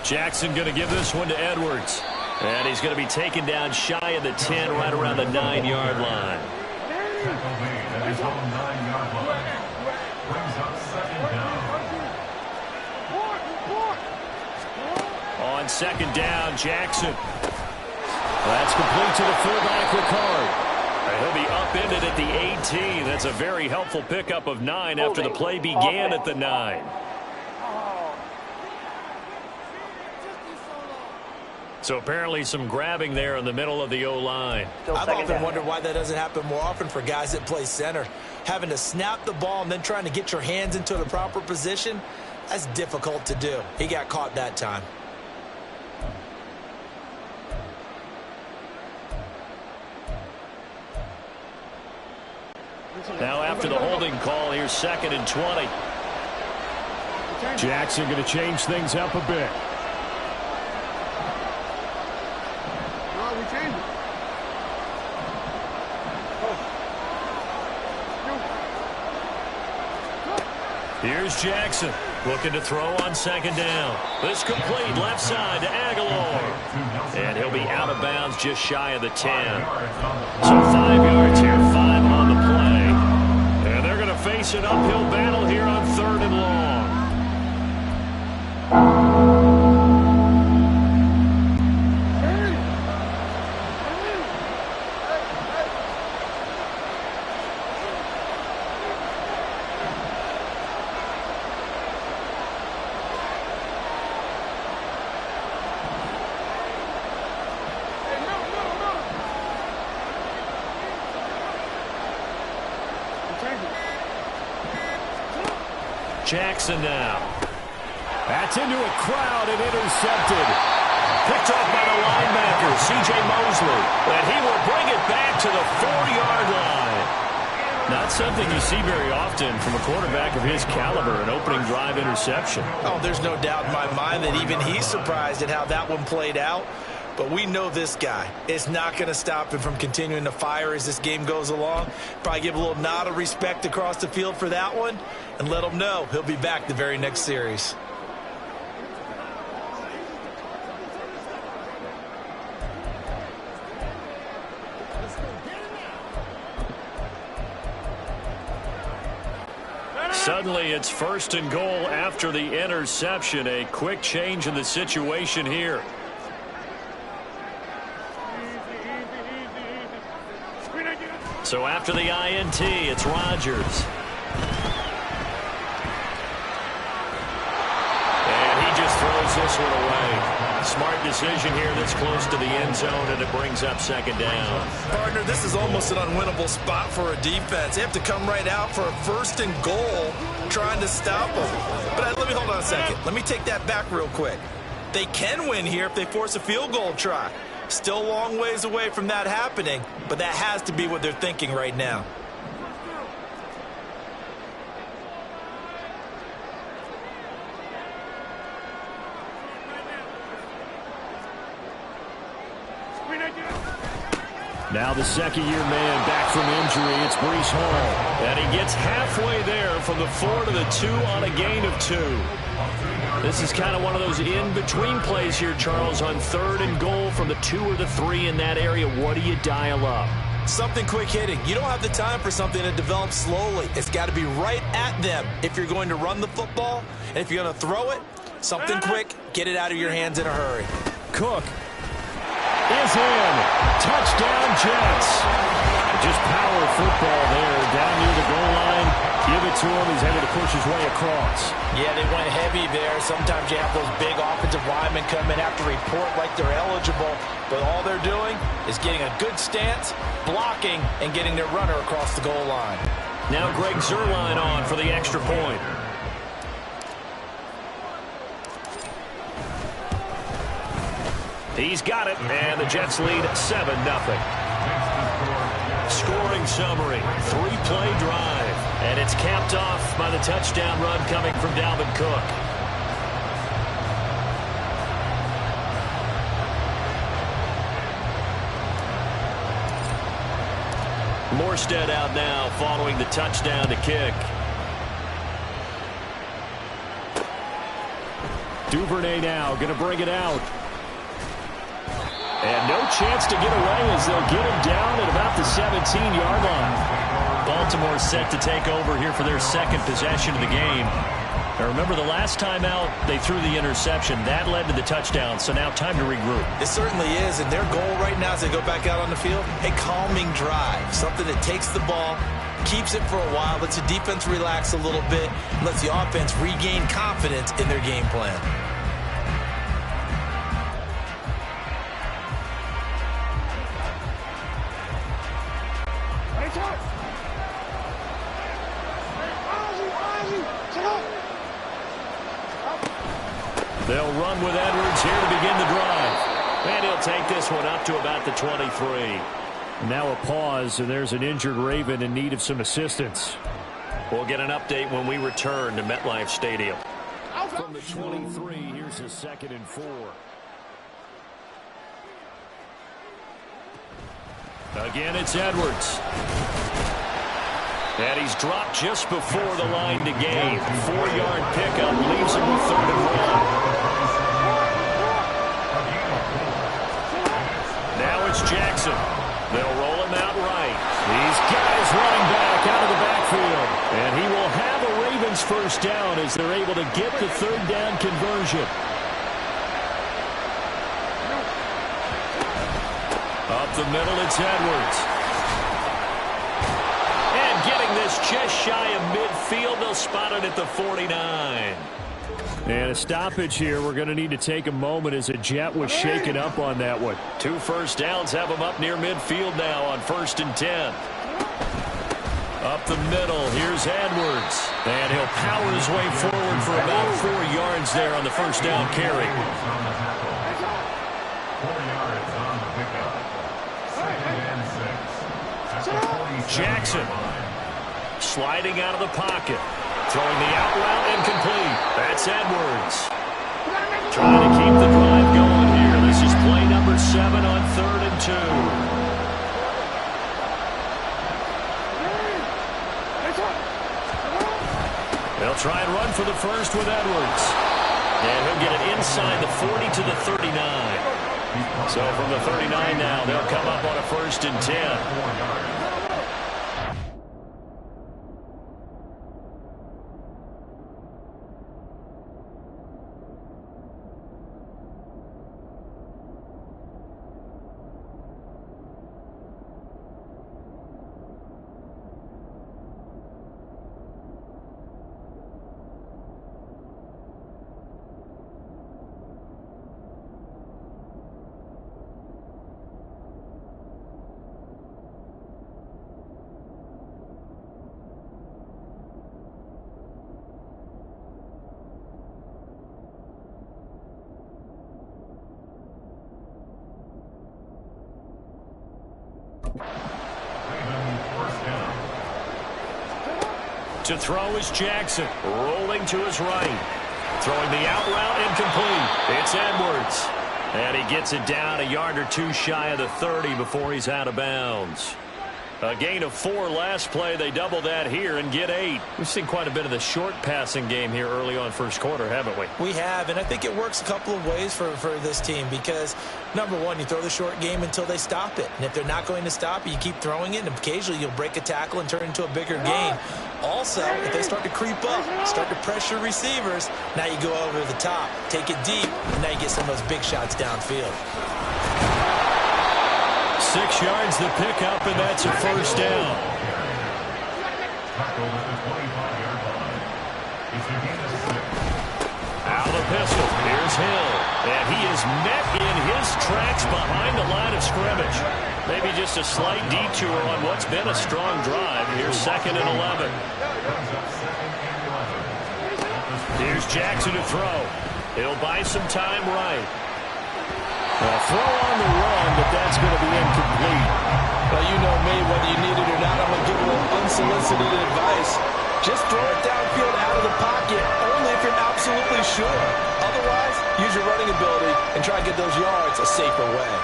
Jackson going to give this one to Edwards. And he's going to be taken down shy of the 10, right around the 9-yard line. Tackle made at his own 9-yard line. Brings up second down. On second down, Jackson. That's complete to the fullback, Ricard. He'll be upended at the 18. That's a very helpful pickup of 9 after the play began at the 9. So apparently some grabbing there in the middle of the O-line. I've often wondered why that doesn't happen more often for guys that play center. Having to snap the ball and then trying to get your hands into the proper position, that's difficult to do. He got caught that time. Now after the holding call, here's 2nd and 20. Jackson going to change things up a bit. Here's Jackson looking to throw on 2nd down. This complete left side to Aguilar. And he'll be out of bounds just shy of the 10. So 5 yards here, 5 on the play. And they're going to face an uphill battle here on 3rd and long. Jackson now. That's into a crowd and intercepted. Picked off by the linebacker, C.J. Mosley. And he will bring it back to the 4-yard line. Not something you see very often from a quarterback of his caliber, an opening drive interception. Oh, there's no doubt in my mind that even he's surprised at how that one played out. But we know this guy is not going to stop him from continuing to fire as this game goes along. Probably give a little nod of respect across the field for that one and let him know he'll be back the very next series. Suddenly it's 1st and goal after the interception. A quick change in the situation here. So after the INT, it's Rodgers. And he just throws this one away. Smart decision here that's close to the end zone, and it brings up 2nd down. Partner, this is almost an unwinnable spot for a defense. They have to come right out for a 1st and goal trying to stop them. But let me hold on a second. Let me take that back real quick. They can win here if they force a field goal try. Still a long ways away from that happening, but that has to be what they're thinking right now. Now the 2nd-year man back from injury. It's Breece Hall. And he gets halfway there from the 4 to the 2 on a gain of 2. This is kind of one of those in-between plays here, Charles, on 3rd and goal from the 2 or the 3 in that area. What do you dial up? Something quick hitting. You don't have the time for something to develop slowly. It's got to be right at them if you're going to run the football. And if you're going to throw it, something quick, get it out of your hands in a hurry. Cook is in. Touchdown, Jets. Just power football there down near the goal line. Give it to him. He's able to push his way across. Yeah, they went heavy there. Sometimes you have those big offensive linemen come in after report like they're eligible. But all they're doing is getting a good stance, blocking, and getting their runner across the goal line. Now Greg Zuerlein on for the extra point. He's got it, and the Jets lead 7-0. Scoring summary, 3-play drive, and it's capped off by the touchdown run coming from Dalvin Cook. Morstead out now following the touchdown to kick. Duvernay now going to bring it out. And no chance to get away as they'll get him down at about the 17-yard line. Baltimore set to take over here for their 2nd possession of the game. Now remember, the last time out, they threw the interception. That led to the touchdown, so now time to regroup. It certainly is, and their goal right now as they go back out on the field, a calming drive, something that takes the ball, keeps it for a while, lets the defense relax a little bit, and lets the offense regain confidence in their game plan. They'll run with Edwards here to begin the drive. And he'll take this one up to about the 23. Now a pause, and there's an injured Raven in need of some assistance. We'll get an update when we return to MetLife Stadium. From the 23, here's a 2nd and 4. Again, it's Edwards. And he's dropped just before the line to gain. 4-yard pickup leaves him with 3rd and 1. Now it's Jackson. They'll roll him out right. These guys running back out of the backfield. And he will have a Ravens first down as they're able to get the 3rd down conversion. Up the middle, it's Edwards. And getting this just shy of midfield, they'll spot it at the 49. And a stoppage here. We're going to need to take a moment as a Jet was shaken up on that one. 2 first downs have him up near midfield now on 1st and 10. Up the middle, here's Edwards. And he'll power his way forward for about 4 yards there on the first down carry. 4 yards on the pickup. 2nd and 6. At the 47 Jackson sliding out of the pocket. Throwing the out route incomplete. That's Edwards. Trying to keep the drive going here. This is play number 7 on 3rd and 2. They'll try and run for the first with Edwards. And he'll get it inside the 40 to the 39. So from the 39 now, they'll come up on a 1st and 10. To throw is Jackson, rolling to his right. Throwing the out route incomplete. It's Edwards. And he gets it down a yard or 2 shy of the 30 before he's out of bounds. A gain of 4 last play. They double that here and get 8. We've seen quite a bit of the short passing game here early on first quarter, haven't we? We have, and I think it works a couple of ways for this team because, number one, you throw the short game until they stop it. And if they're not going to stop it, you keep throwing it, and occasionally you'll break a tackle and turn it into a bigger gain. Also, if they start to creep up, start to pressure receivers, now you go over the top, take it deep, and now you get some of those big shots downfield. 6 yards the pickup, and that's a first down. Out of the pistol, here's Hill. And he is met in his tracks behind the line of scrimmage. Maybe just a slight detour on what's been a strong drive. Here's 2nd and 11. Here's Jackson to throw. He'll buy some time right. A throw on the run, but that's going to be incomplete. Well, you know me, whether you need it or not, I'm going to give a little unsolicited advice. Just throw it downfield out of the pocket, only if you're absolutely sure. Otherwise, use your running ability and try and get those yards a safer way.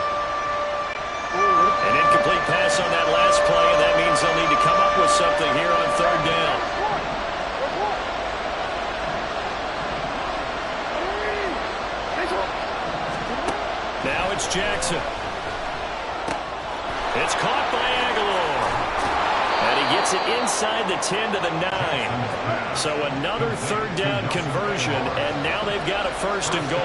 An incomplete pass on that last play, and that means they'll need to come up with something here on 3rd down. Now it's Jackson. It's caught by Aguilar. And he gets gets it inside the 10 to the 9. So another third down conversion, and now they've got a first and goal.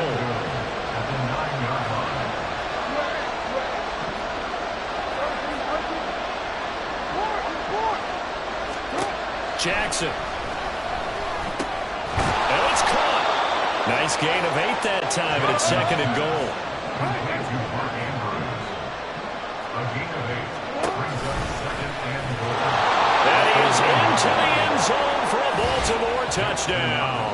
Jackson. And it's caught. Nice gain of 8 that time, and it's second and goal. That is into the end zone for a Baltimore touchdown.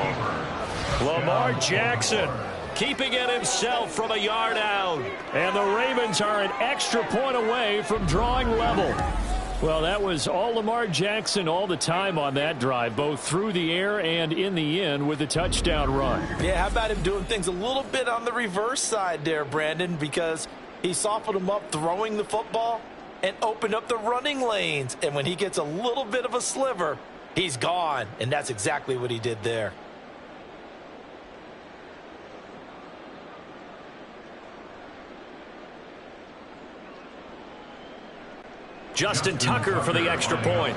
Lamar Jackson keeping it himself from a yard out. And the Ravens are an extra point away from drawing level. Well, that was all Lamar Jackson all the time on that drive, both through the air and in the end with a touchdown run. Yeah, how about him doing things a little bit on the reverse side there, Brandon, because he softened him up throwing the football and opened up the running lanes. And when he gets a little bit of a sliver, he's gone. And that's exactly what he did there. Justin Tucker for the extra point.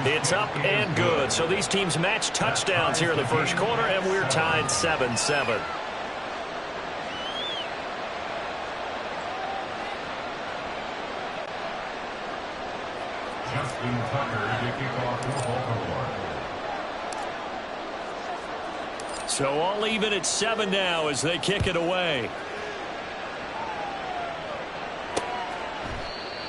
It's up and good. So these teams match touchdowns here in the first quarter, and we're tied 7-7. Justin Tucker to kick off for Baltimore. So all even at 7 now as they kick it away.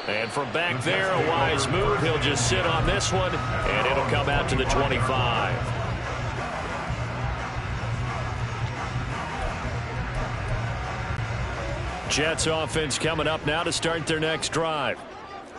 And from back there, a wise move. He'll just sit on this one, and it'll come out to the 25. Jets offense coming up now to start their next drive.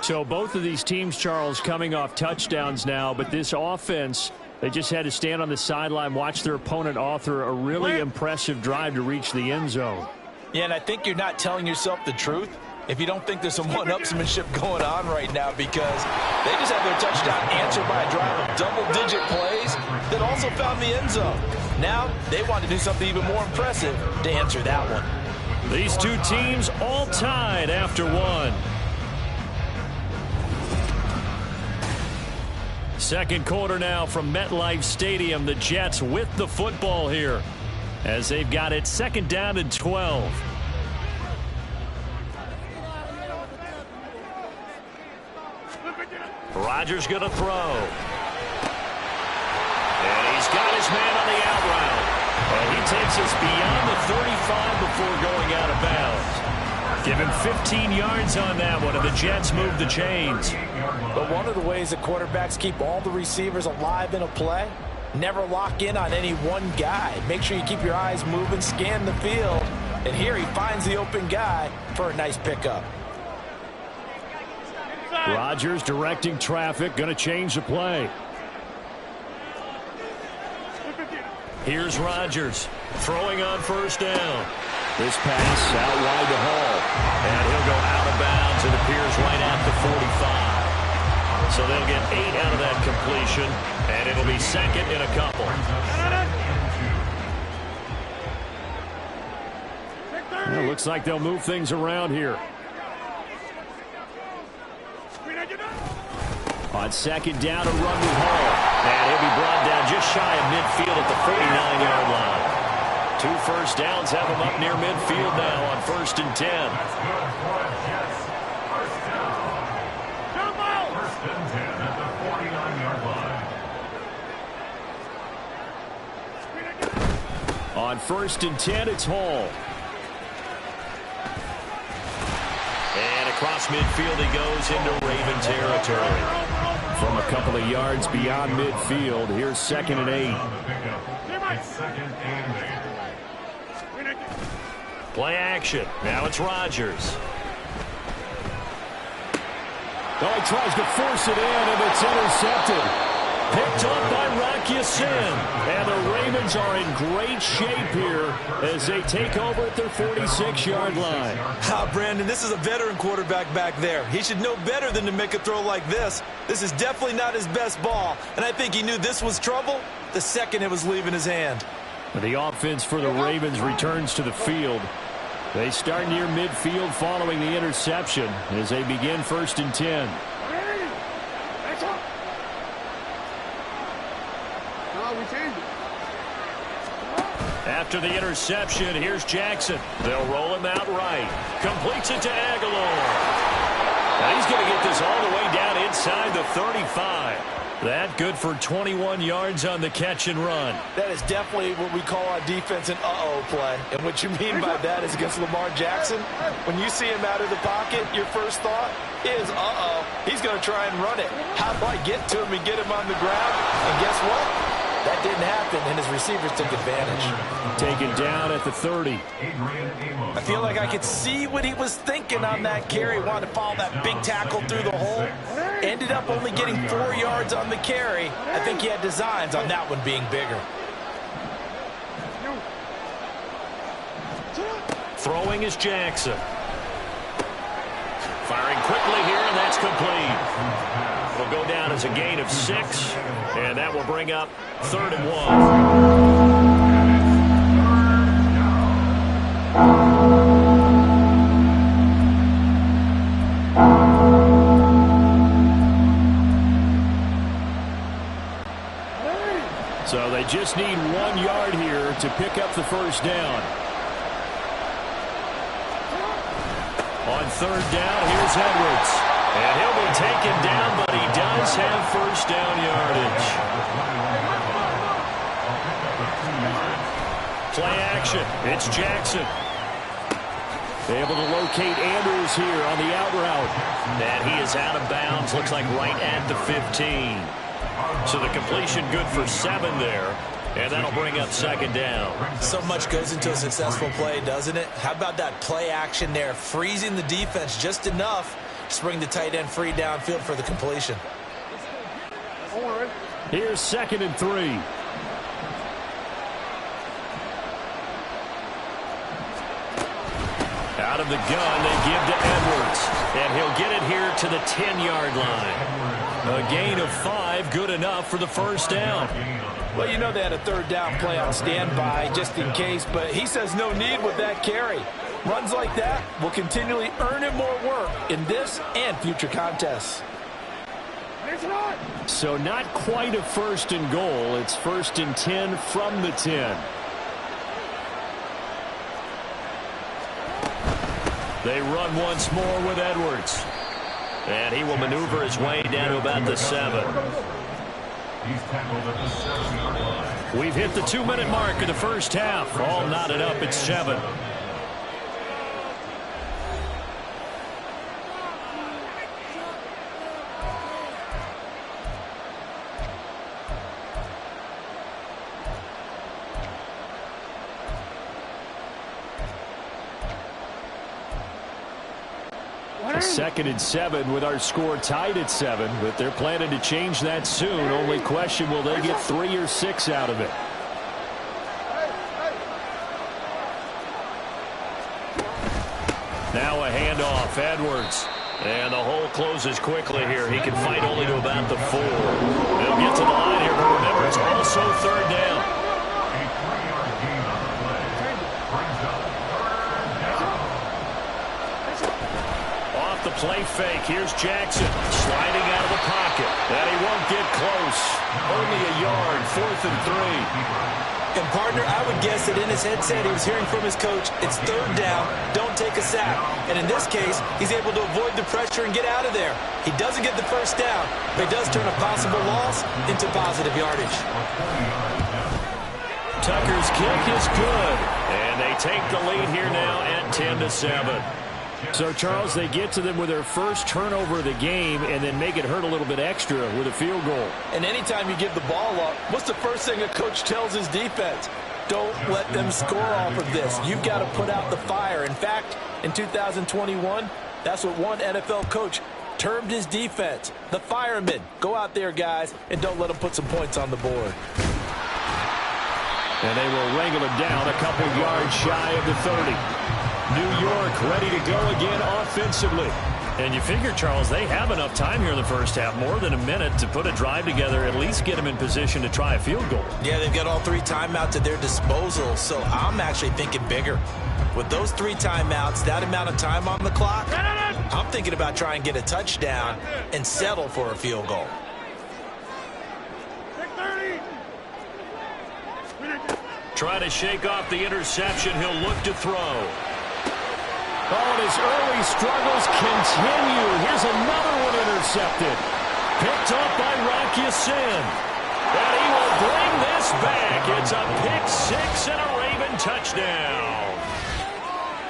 So both of these teams, Charles, coming off touchdowns now, but this offense, they just had to stand on the sideline, watch their opponent author a really impressive drive to reach the end zone. Yeah, and I think you're not telling yourself the truth if you don't think there's some one-upsmanship going on right now, because they just had their touchdown answered by a drive of double-digit plays that also found the end zone. Now they want to do something even more impressive to answer that one. These two teams all tied after one. Second quarter now from MetLife Stadium. The Jets with the football here as they've got it second down and 12. Rodgers going to throw. And he's got his man on the out route. And he takes us beyond the 35 before going out of bounds. Give him 15 yards on that one, and the Jets move the chains. But one of the ways that quarterbacks keep all the receivers alive in a play, never lock in on any one guy. Make sure you keep your eyes moving, scan the field. And here he finds the open guy for a nice pickup. Rodgers directing traffic, going to change the play. Here's Rodgers throwing on first down. This pass out wide to Hall. And he'll go out of bounds. It appears right at the 45. So they'll get 8 out of that completion. And it'll be second in a couple. Well, looks like they'll move things around here. On second down, a run with Hall. And he'll be brought down just shy of midfield at the 49-yard line. 2 first downs have him up near midfield now on 1st and 10. That's good for the Jets. First down. First and 10 at the 49-yard line. On 1st and 10, it's Hall. And across midfield he goes into Raven territory. From a couple of yards beyond midfield, here's 2nd and 8. It's 2nd and 8. Play action. Now it's Rodgers. Oh, he tries to force it in, and it's intercepted. Picked up by Rocky Sin. And the Ravens are in great shape here as they take over at their 46-yard line. Brandon, this is a veteran quarterback back there. He should know better than to make a throw like this. This is definitely not his best ball, and I think he knew this was trouble the second it was leaving his hand. The offense for the Ravens returns to the field. They start near midfield following the interception as they begin 1st and 10. After the interception, here's Jackson. They'll roll him out right. Completes it to Aguilar. Now he's going to get this all the way down inside the 35. That good for 21 yards on the catch and run. That is definitely what we call on defense an uh-oh play. And what you mean by that is against Lamar Jackson, when you see him out of the pocket, your first thought is, uh-oh, he's going to try and run it. How do I get to him and get him on the ground? And guess what? That didn't happen, and his receivers took advantage. Taken down at the 30. I feel like I could see what he was thinking on that carry. Wanted to follow that big tackle through the hole. Ended up only getting 4 yards on the carry. I think he had designs on that one being bigger. Throwing is Jackson. Firing quickly here, and that's complete. Will go down as a gain of 6, and that will bring up 3rd and 1. So they just need 1 yard here to pick up the first down. On 3rd down, here's Edwards. And he'll be taken down, but he does have first down yardage. Play action. It's Jackson. Able to locate Andrews here on the out route. And he is out of bounds. Looks like right at the 15. So the completion good for 7 there. And that'll bring up 2nd down. So much goes into a successful play, doesn't it? How about that play action there? Freezing the defense just enough to bring the tight end free downfield for the completion. Here's 2nd and 3. Out of the gun, they give to Edwards. And he'll get it here to the 10-yard line. A gain of 5, good enough for the first down. Well, you know they had a 3rd down play on standby just in case, but he says no need with that carry. Runs like that will continually earn him more work in this and future contests. So not quite a 1st and goal. It's 1st and 10 from the 10. They run once more with Edwards. And he will maneuver his way down to about the 7. He's tackled at the 7-yard line. We've hit the 2-minute mark of the first half. All knotted up at 7. A 2nd and 7 with our score tied at 7, but they're planning to change that soon. Only question, will they get 3 or 6 out of it? Now a handoff, Edwards. And the hole closes quickly here. He can fight only to about the 4. They'll get to the line here, but remember, it's also 3rd down. A 3-yard gain on the play brings up 3rd down. Off the play fake, here's Jackson sliding out of the pocket. And he won't get close. Only a yard, 4th and 3. And, partner, I would guess that in his headset he was hearing from his coach, it's 3rd down, don't take a sack. And in this case, he's able to avoid the pressure and get out of there. He doesn't get the first down, but he does turn a possible loss into positive yardage. Tucker's kick is good. And they take the lead here now at 10-7. So, Charles, they get to them with their first turnover of the game and then make it hurt a little bit extra with a field goal. And anytime you give the ball up, what's the first thing a coach tells his defense? Don't let them score off of this. You've got to put out the fire. In fact, in 2021, that's what one NFL coach termed his defense, the firemen. Go out there, guys, and don't let them put some points on the board. And they will wrangle him down a couple yards shy of the 30. New York ready to go again offensively. And you figure, Charles, they have enough time here in the first half, more than a minute, to put a drive together, at least get them in position to try a field goal. Yeah, they've got all 3 timeouts at their disposal, so I'm actually thinking bigger. With those 3 timeouts, that amount of time on the clock, I'm thinking about trying to get a touchdown and settle for a field goal. Trying to shake off the interception. He'll look to throw. Oh, and his early struggles continue. Here's another one intercepted. Picked up by Rocky Sin. And he will bring this back. It's a pick 6 and a Raven touchdown.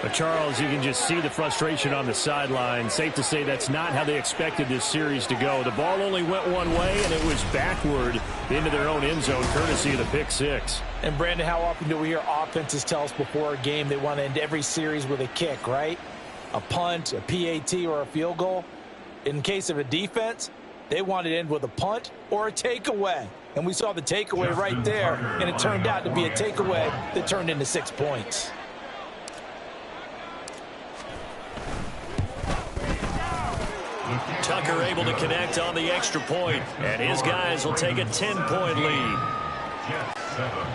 But Charles, you can just see the frustration on the sideline. Safe to say that's not how they expected this series to go. The ball only went one way, and it was backward into their own end zone, courtesy of the pick 6. And, Brandon, how often do we hear offenses tell us before a game they want to end every series with a kick, right? A punt, a PAT, or a field goal. In case of a defense, they want to end with a punt or a takeaway. And we saw the takeaway right there, and it turned out to be a takeaway that turned into 6 points. Tucker able to connect on the extra point, and his guys will take a 10-point lead. Jets 7.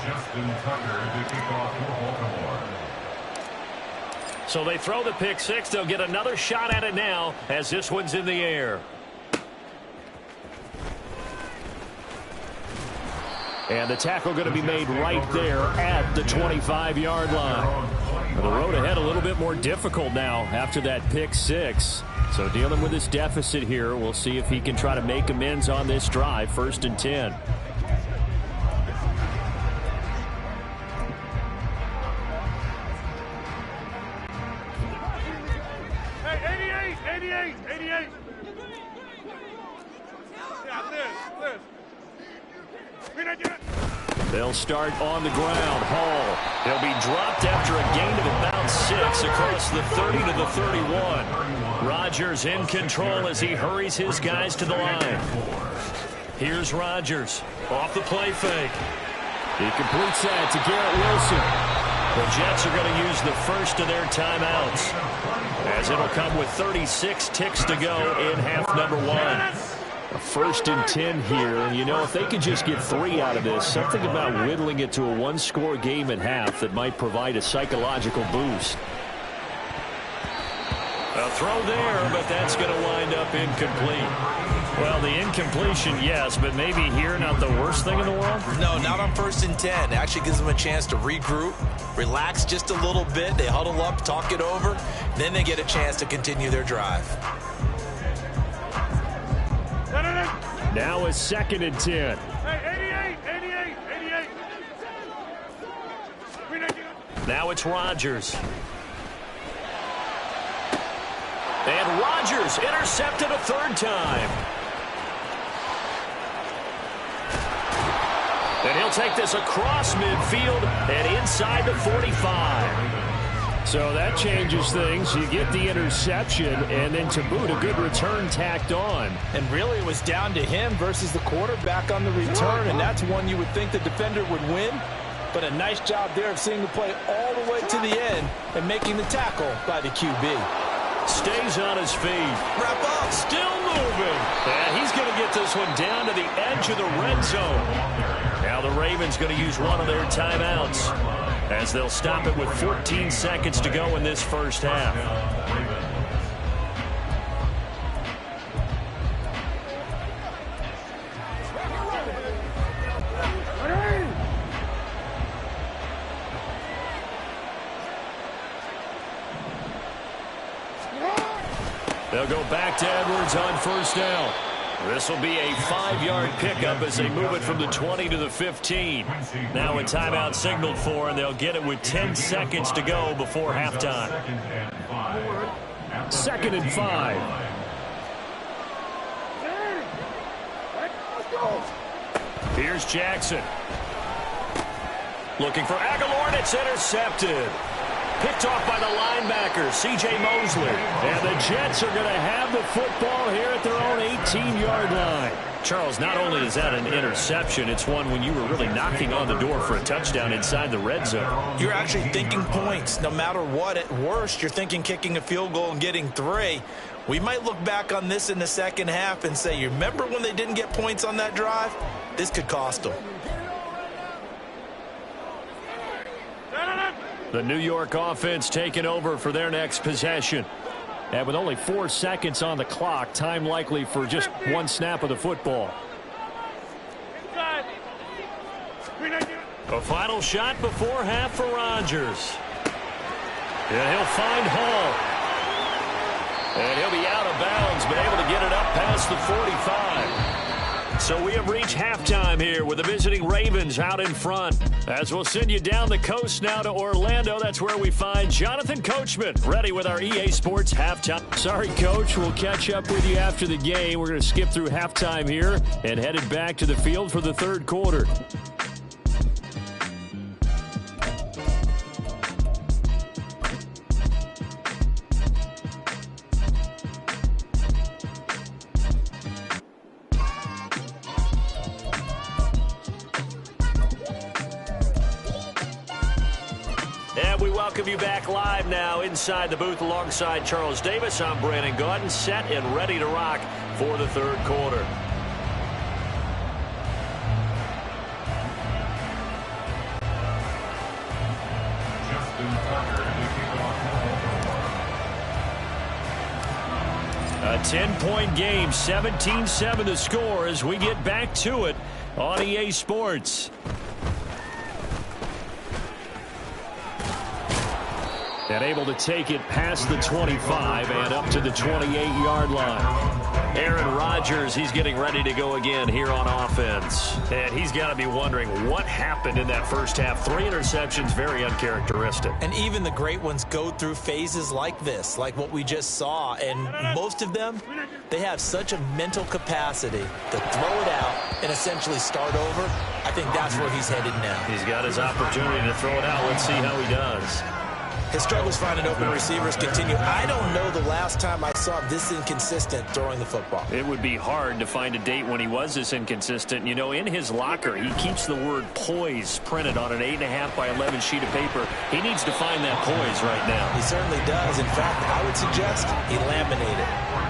Justin Tucker to kick off for Baltimore. So they throw the pick 6. They'll get another shot at it now as this one's in the air. And the tackle going to be made right there at the 25-yard line. The road ahead a little bit more difficult now after that pick 6. So dealing with this deficit here, we'll see if he can try to make amends on this drive. 1st and 10. Hey, 88. They'll start on the ground. Hall. He'll be dropped after a gain of about 6 across the 30 to the 31. Rodgers in control as he hurries his guys to the line. Here's Rodgers off the play fake. He completes that to Garrett Wilson. The Jets are going to use the first of their timeouts, as it'll come with 36 ticks to go in half number 1. A 1st and 10 here, and you know, if they could just get 3 out of this, something about whittling it to a 1-score game at half that might provide a psychological boost. A throw there, but that's going to wind up incomplete. Well, the incompletion, yes, but maybe here not the worst thing in the world? No, not on 1st and 10. It actually gives them a chance to regroup, relax just a little bit. They huddle up, talk it over, then they get a chance to continue their drive. Now a 2nd and 10. Hey, 88. Now it's Rodgers. And Rodgers intercepted a 3rd time. And he'll take this across midfield and inside the 45. So that changes things. You get the interception, and then to boot, a good return tacked on. And really, it was down to him versus the quarterback on the return, and that's one you would think the defender would win. But a nice job there of seeing the play all the way to the end and making the tackle by the QB. Stays on his feet. Wrap up. Still moving. And he's going to get this one down to the edge of the red zone. Now the Ravens going to use one of their timeouts, as they'll stop it with 14 seconds to go in this first half. They'll go back to Edwards on 1st down. This will be a 5-yard pickup as they move it from the 20 to the 15. Now a timeout signaled for, and they'll get it with 10 seconds to go before halftime. 2nd and 5. Here's Jackson. Looking for Aguilar, and it's intercepted. Picked off by the linebacker, C.J. Mosley. And the Jets are going to have the football here at their own 18-yard line. Charles, not only is that an interception, it's one when you were really knocking on the door for a touchdown inside the red zone. You're actually thinking points. No matter what, at worst, you're thinking kicking a field goal and getting 3. We might look back on this in the second half and say, you remember when they didn't get points on that drive? This could cost them. The New York offense taking over for their next possession. And with only 4 seconds on the clock, time likely for just one snap of the football. A final shot before half for Rodgers. And he'll find Hall. And he'll be out of bounds, but able to get it up past the 45. So we have reached halftime here with the visiting Ravens out in front. As we'll send you down the coast now to Orlando. That's where we find Jonathan Coachman ready with our EA Sports halftime. Sorry, Coach. We'll catch up with you after the game. We're going to skip through halftime here and headed back to the field for the third quarter. Welcome you back live now inside the booth alongside Charles Davis. I'm Brandon Gaudin, set and ready to rock for the third quarter. A 10-point game, 17-7 the score as we get back to it on EA Sports. And able to take it past the 25 and up to the 28-yard line. Aaron Rodgers, he's getting ready to go again here on offense. And he's got to be wondering what happened in that first half. 3 interceptions, very uncharacteristic. And even the great ones go through phases like this, like what we just saw. And most of them, they have such a mental capacity to throw it out and essentially start over. I think that's where he's headed now. He's got his opportunity to throw it out. Let's see how he does. His struggles finding open receivers continue. I don't know the last time I saw him this inconsistent throwing the football. It would be hard to find a date when he was this inconsistent. You know, in his locker, he keeps the word poise printed on an 8.5 by 11 sheet of paper. He needs to find that poise right now. He certainly does. In fact, I would suggest he laminate it.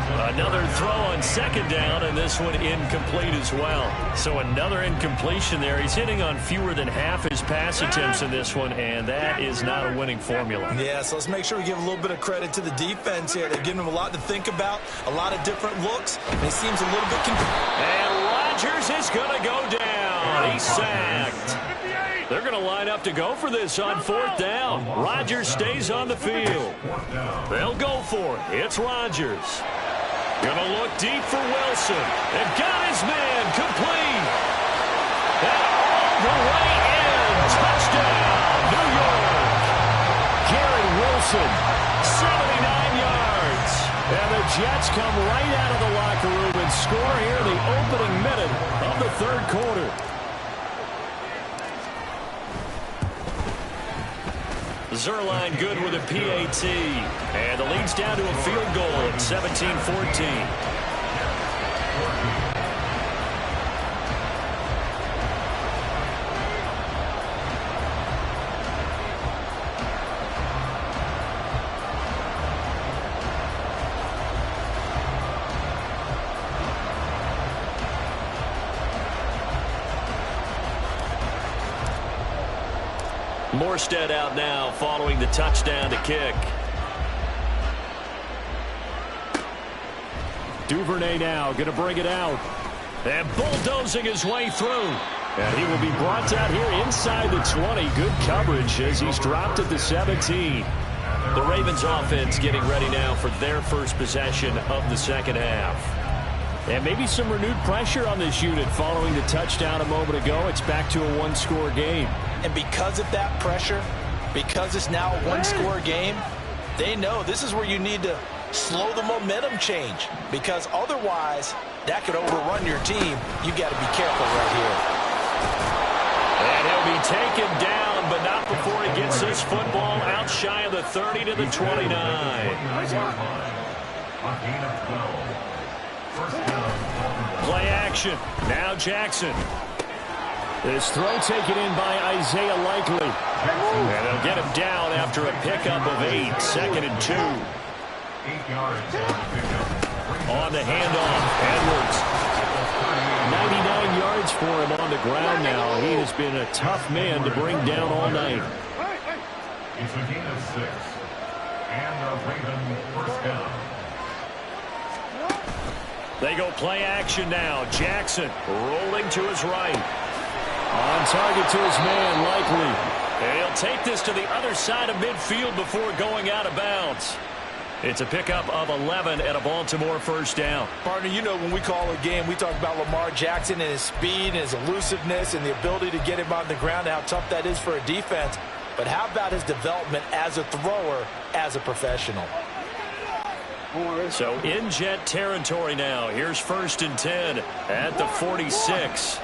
Another throw on second down, and this one incomplete as well. So another incompletion there. He's hitting on fewer than half his pass attempts in this one, and that is not a winning formula. Yeah, so let's make sure we give a little bit of credit to the defense here. They're giving him a lot to think about, a lot of different looks, and he seems a little bit confused. And Rodgers is going to go down. He's sacked. They're going to line up to go for this on 4th down. Rodgers stays on the field. They'll go for it. It's Rodgers. Going to look deep for Wilson. And got his man complete. And all the way in. Touchdown, New York. Garrett Wilson, 79 yards. And the Jets come right out of the locker room and score here in the opening minute of the third quarter. Zerline good with a PAT. And the lead's down to a field goal at 17-14. Morstead out now following the touchdown to kick. Duvernay now going to bring it out. And bulldozing his way through. And he will be brought out here inside the 20. Good coverage as he's dropped at the 17. The Ravens offense getting ready now for their first possession of the second half. And maybe some renewed pressure on this unit following the touchdown a moment ago. It's back to a one-score game. And because of that pressure, because it's now a one-score game, they know this is where you need to slow the momentum change. Because otherwise, that could overrun your team. You got to be careful right here. And he'll be taken down, but not before he gets this football out shy of the 30 to the 29. play action. Now Jackson. This throw taken in by Isaiah Likely. And they'll get him down after a pickup of 8, 2nd and 2. 8 yards on the pickup. On the handoff, Edwards. 99 yards for him on the ground now. He has been a tough man to bring down all night. It's a gain of 6. And a Raven first down. They go play action now. Jackson rolling to his right. On target to his man, Likely. And he'll take this to the other side of midfield before going out of bounds. It's a pickup of 11 and a Baltimore first down. Partner, you know when we call a game, we talk about Lamar Jackson and his speed and his elusiveness and the ability to get him on the ground and how tough that is for a defense. But how about his development as a thrower, as a professional? So in Jet territory now. Here's 1st and 10 at the 46.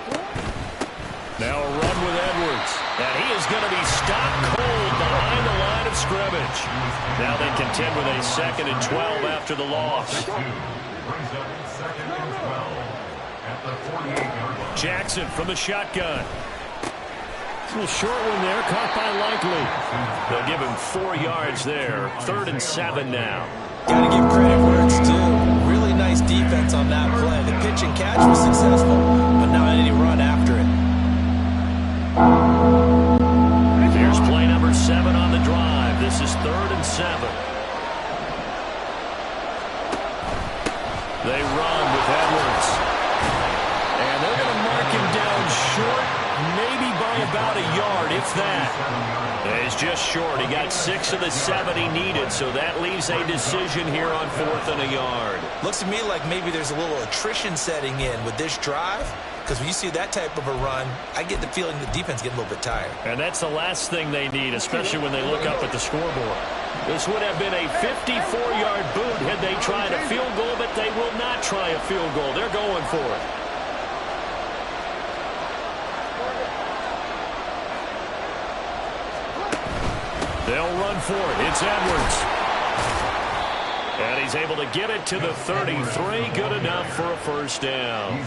Now a run with Edwards. And he is going to be stopped cold behind the line of scrimmage. Now they contend with a 2nd and 12 after the loss. Jackson from the shotgun. A little short one there, caught by Likely. They'll give him 4 yards there. 3rd and 7 now. Got to give credit where it's due. Really nice defense on that play. The pitch and catch was successful, but not any run after it. Here's play number 7 on the drive. This is 3rd and 7. They run with Edwards. And they're going to mark him down short, maybe by about a yard, if that. He's just short. He got 6 of the 7 he needed, so that leaves a decision here on 4th and a yard. Looks to me like maybe there's a little attrition setting in with this drive. Because when you see that type of a run, I get the feeling the defense get a little bit tired. And that's the last thing they need, especially when they look up at the scoreboard. This would have been a 54-yard boot had they tried a field goal, but they will not try a field goal. They're going for it. They'll run for it. It's Edwards. And he's able to get it to the 33. Good enough for a first down.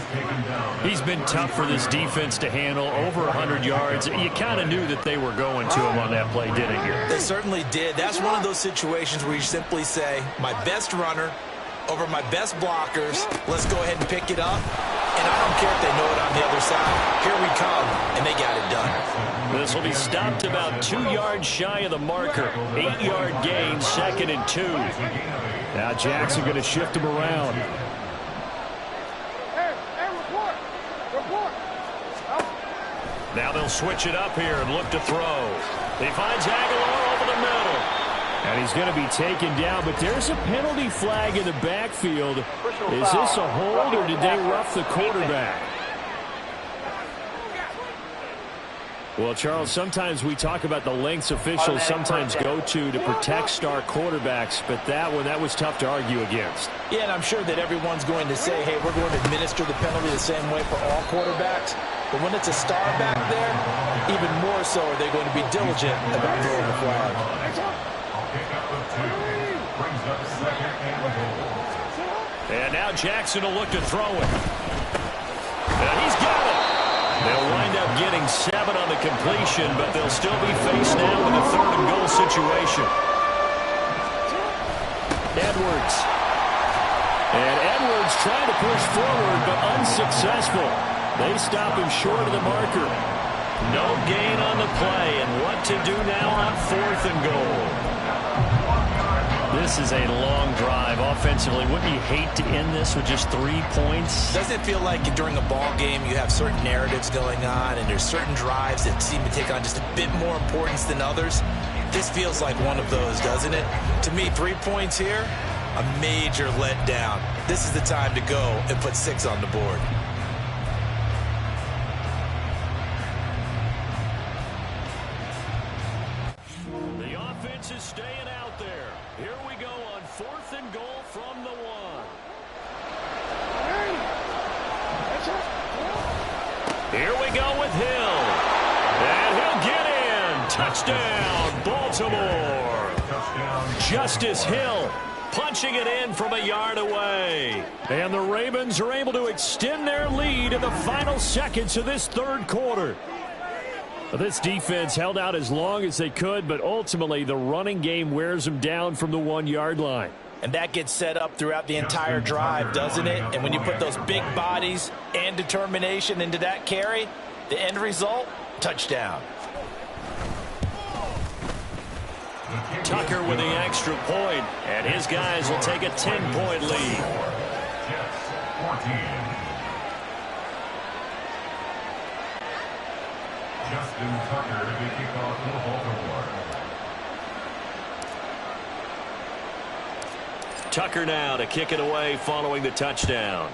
He's been tough for this defense to handle. Over 100 yards. You kind of knew that they were going to him on that play, didn't you? They certainly did. That's one of those situations where you simply say, my best runner over my best blockers. Let's go ahead and pick it up. And I don't care if they know it on the other side. Here we come, and they got it done. This will be stopped about 2 yards shy of the marker. 8-yard gain, 2nd and 2. Now Jackson going to shift him around. Now they'll switch it up here and look to throw. He finds Aguilar over the middle. And he's going to be taken down, but there's a penalty flag in the backfield. Is this a hold, or did they rough the quarterback? Well, Charles, sometimes we talk about the lengths officials sometimes go to protect star quarterbacks, but that was tough to argue against. Yeah, and I'm sure that everyone's going to say, hey, we're going to administer the penalty the same way for all quarterbacks. But when it's a star back there, even more so are they going to be diligent about throwing the flag. And now Jackson will look to throw it. And he's got it. They'll wind up getting 7 on the completion, but they'll still be faced now with a 3rd and goal situation. Edwards. And Edwards trying to push forward, but unsuccessful. They stop him short of the marker. No gain on the play, and what to do now on 4th and goal. This is a long drive offensively. Wouldn't you hate to end this with just 3 points? Doesn't it feel like during a ball game you have certain narratives going on and there's certain drives that seem to take on just a bit more importance than others? This feels like one of those, doesn't it? To me, 3 points here, a major letdown. This is the time to go and put 6 on the board. The offense is staying out there. Here we go on 4th and goal from the 1. Here we go with Hill. And he'll get in. Touchdown, Baltimore. Justice Hill punching it in from a yard away. And the Ravens are able to extend their lead in the final seconds of this third quarter. This defense held out as long as they could, but ultimately the running game wears them down from the 1-yard line. And that gets set up throughout the entire drive, doesn't it? And when you put those big bodies and determination into that carry, the end result, touchdown. Tucker with the extra point, and his guys will take a 10-point lead. Justin Tucker to kick off for Baltimore. Tucker now to kick it away following the touchdown.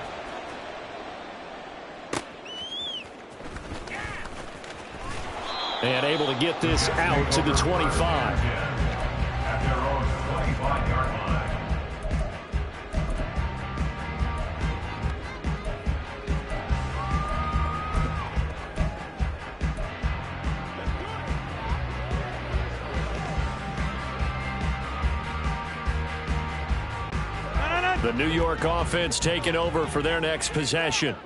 And able to get this out to the 25. At their own 25-yard line. The New York offense taking over for their next possession.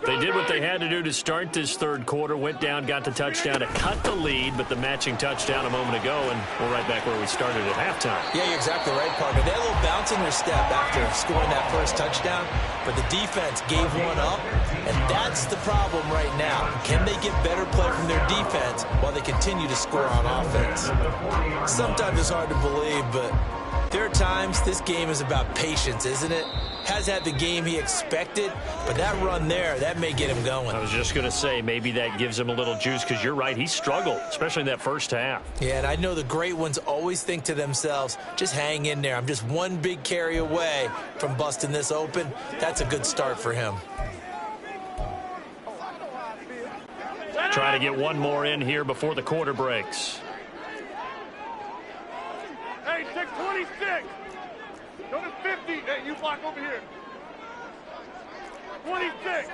They did what they had to do to start this third quarter, went down, got the touchdown to cut the lead, but the matching touchdown a moment ago, and we're right back where we started at halftime. Yeah, you're exactly right, partner. They had a little bounce in their step after scoring that first touchdown, but the defense gave one up, and that's the problem right now. Can they get better play from their defense while they continue to score on offense? Sometimes it's hard to believe, but there are times this game is about patience, isn't it? Has had the game he expected, but that run there, that may get him going. I was just going to say, maybe that gives him a little juice, because you're right, he struggled, especially in that first half. Yeah, and I know the great ones always think to themselves, just hang in there. I'm just one big carry away from busting this open. That's a good start for him. Try to get one more in here before the quarter breaks. Hey, 626. Go to 50. Hey, you block over here. 26.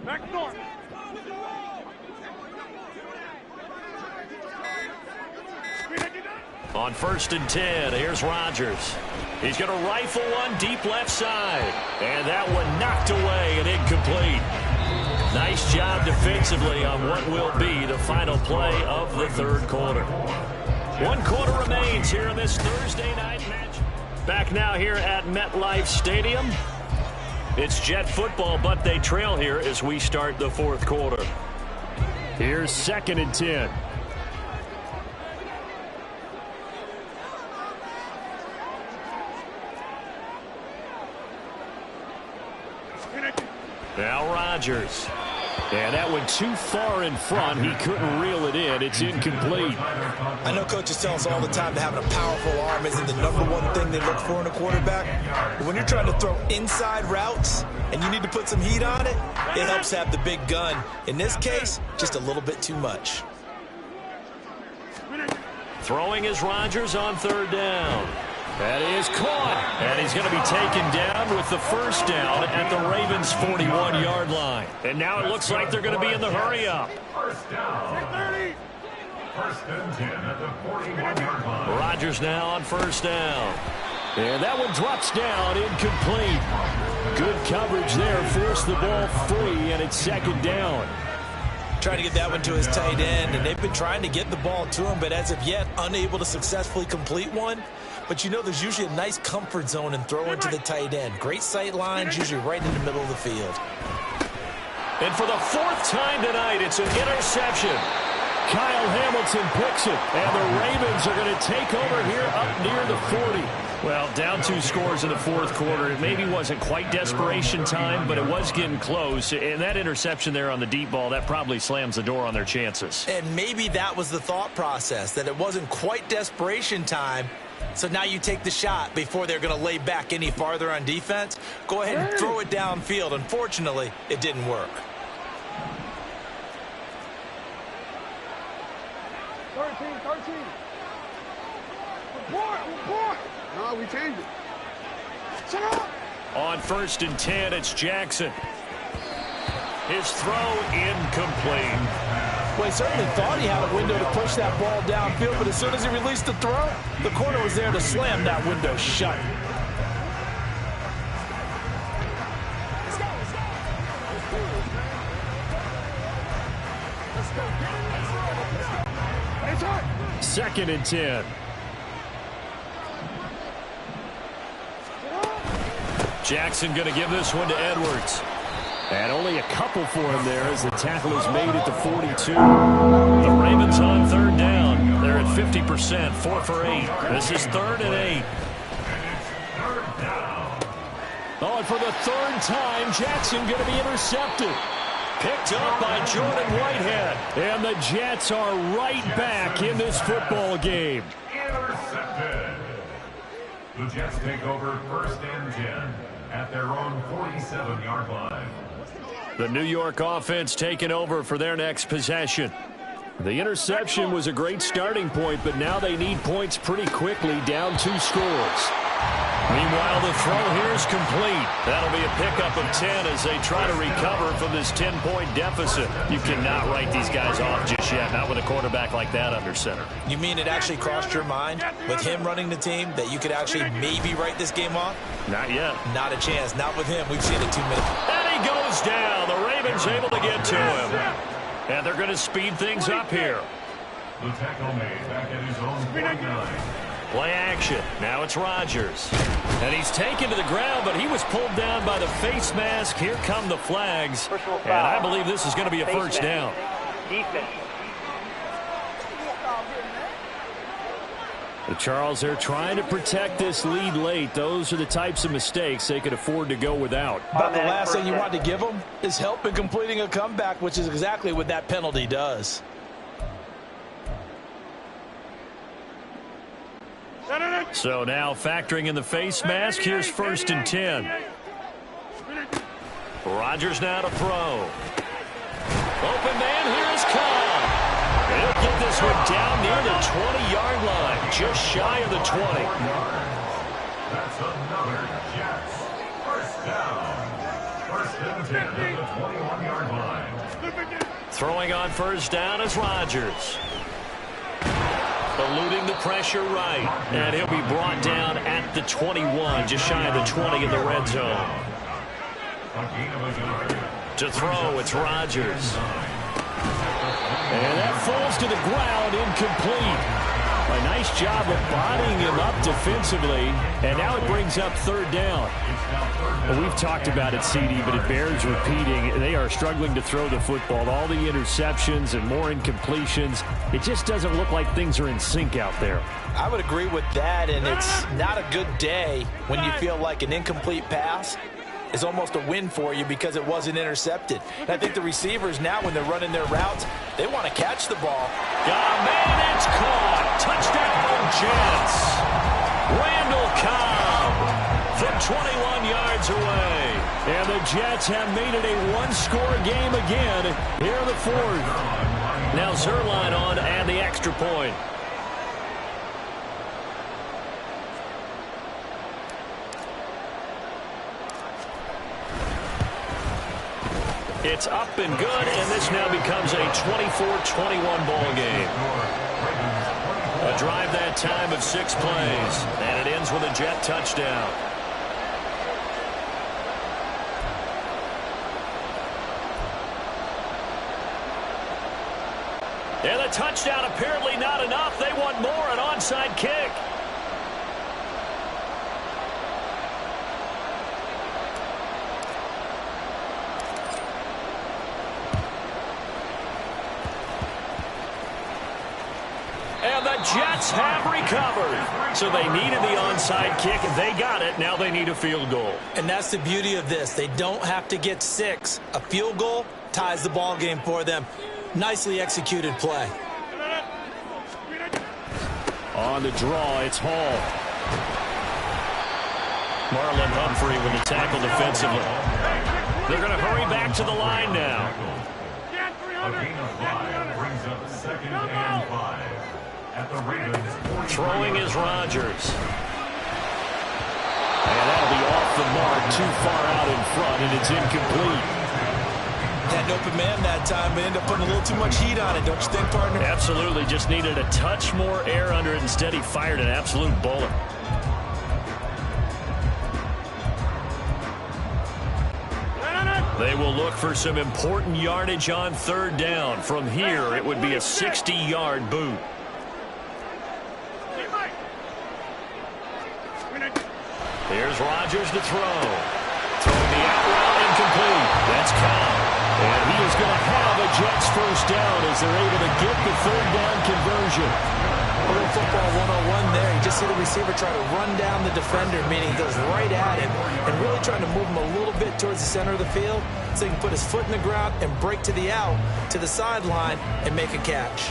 Back north. On 1st and 10, here's Rodgers. He's going to rifle one deep left side. And that one knocked away and incomplete. Nice job defensively on what will be the final play of the third quarter. 1 quarter remains here in this Thursday night match. Back now here at MetLife Stadium. It's Jet football, but they trail here as we start the fourth quarter. Here's 2nd and 10. Now Rodgers. And that went too far in front. He couldn't reel it in. It's incomplete. I know coaches tell us all the time that having a powerful arm isn't the #1 thing they look for in a quarterback. But when you're trying to throw inside routes and you need to put some heat on it, it helps have the big gun. In this case, just a little bit too much. Throwing is Rodgers on 3rd down. That is caught. And he's going to be taken down with the first down at the Ravens' 41-yard line. And now it looks like they're going to be in the hurry-up. First down. 1st and 10 at the 41-yard line. Rodgers now on 1st down. And that one drops down, incomplete. Good coverage there, forced the ball free, and it's 2nd down. Trying to get that one to his tight end, and they've been trying to get the ball to him, but as of yet, unable to successfully complete one. But you know there's usually a nice comfort zone in throwing to the tight end. Great sight lines, usually right in the middle of the field. And for the 4th time tonight, it's an interception. Kyle Hamilton picks it, and the Ravens are going to take over here up near the 40. Well, down 2 scores in the fourth quarter. It maybe wasn't quite desperation time, but it was getting close. And that interception there on the deep ball, that probably slams the door on their chances. And maybe that was the thought process, that it wasn't quite desperation time. So now you take the shot before they're going to lay back any farther on defense. Go ahead and throw it downfield. Unfortunately, it didn't work. 13. Report. No, we changed it. Shut up. On 1st and 10, it's Jackson. His throw incomplete. Well, he certainly thought he had a window to push that ball downfield, but as soon as he released the throw, the corner was there to slam that window shut. Second and 10. Jackson going to give this one to Edwards. And only a couple for him there as the tackle is made at the 42. The Ravens on third down. They're at 50%, 4 for 8. This is 3rd and 8. Oh, and for the third time, Jackson going to be intercepted. Picked up by Jordan Whitehead. And the Jets are right back in this football game. Intercepted. The Jets take over 1st and 10 at their own 47-yard line. The New York offense taking over for their next possession. The interception was a great starting point, but now they need points pretty quickly, down 2 scores. Meanwhile, the throw here is complete. That'll be a pickup of 10 as they try to recover from this 10-point deficit. You cannot write these guys off just yet, not with a quarterback like that under center. You mean it actually crossed your mind with him running the team that you could actually maybe write this game off? Not yet. Not a chance. Not with him. We've seen it too many. And he goes down. The Ravens able to get to him. And they're going to speed things up here. The tackle made back at his own 49. Play action. Now it's Rodgers. And he's taken to the ground, but he was pulled down by the face mask. Here come the flags. And I believe this is going to be a first down. Charles, they're trying to protect this lead late. Those are the types of mistakes they could afford to go without. But the last thing you want to give them is help in completing a comeback, which is exactly what that penalty does. So now factoring in the face mask, here's 1st and 10. Rodgers now to throw. Open man, here's Cobb. He'll get this one down near the 20-yard line, just shy of the 20. That's another Jets. First down. 1st and 10 at the 21-yard line. Throwing on first down is Rodgers. Eluding the pressure right. And he'll be brought down at the 21, just shy of the 20 in the red zone. To throw, it's Rodgers. And that falls to the ground, incomplete. A nice job of bodying him up defensively. And now it brings up 3rd down. Well, we've talked about it, CD, but it bears repeating. They are struggling to throw the football. All the interceptions and more incompletions. It just doesn't look like things are in sync out there. I would agree with that, and it's not a good day when you feel like an incomplete pass is almost a win for you because it wasn't intercepted. And I think the receivers now, when they're running their routes, they want to catch the ball. Got a man, it's caught. Touchdown, Jets. Randall Cobb from 21 yards away. And the Jets have made it a one-score game again here in the 4th. Now Zerline on to add the extra point. It's up and good, and this now becomes a 24-21 ball game. A drive that time of 6 plays, and it ends with a Jet touchdown. And the touchdown apparently not enough. They want more, an onside kick. And the Jets have recovered. So they needed the onside kick. They got it. Now they need a field goal. And that's the beauty of this. They don't have to get 6. A field goal ties the ball game for them. Nicely executed play. On the draw, it's Hall. Marlon Humphrey with the tackle defensively. They're going to hurry back to the line now. A gain of 5 brings up 2nd and 5. At the Ravens. Throwing is Rodgers. And that'll be off the mark, too far out in front, and it's incomplete. That an open man that time, but ended up putting a little too much heat on it, don't you think, partner? Absolutely. Just needed a touch more air under it. Instead, he fired an absolute bullet. They will look for some important yardage on third down. From here, it would be a 60-yard boot. Here's Rodgers to throw. Throwing the out route, incomplete. That's Cobb. And he is going to have a Jets first down as they're able to get the third down conversion. A little football 101 there. You just see the receiver try to run down the defender, meaning he goes right at him and really trying to move him a little bit towards the center of the field so he can put his foot in the ground and break to the out, to the sideline, and make a catch.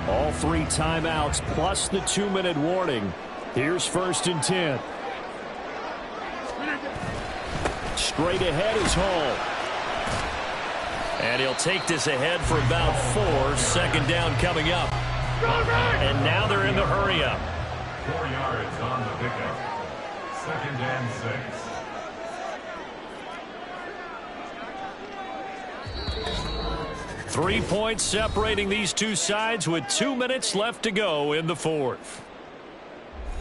All 3 timeouts plus the 2-minute warning. Here's 1st and 10. Straight ahead is Hall. And he'll take this ahead for about 4. 2nd down coming up. And now they're in the hurry up. 4 yards on the pickup. 2nd and 6. 3 points separating these two sides with 2 minutes left to go in the 4th.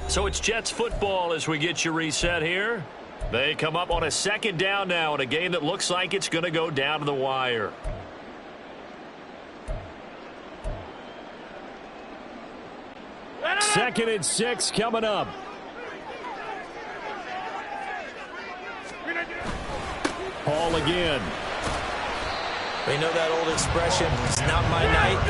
So it's Jets football as we get you reset here. They come up on a 2nd down now in a game that looks like it's going to go down to the wire. Second and 6 coming up. Hall again. We know that old expression, it's not my night.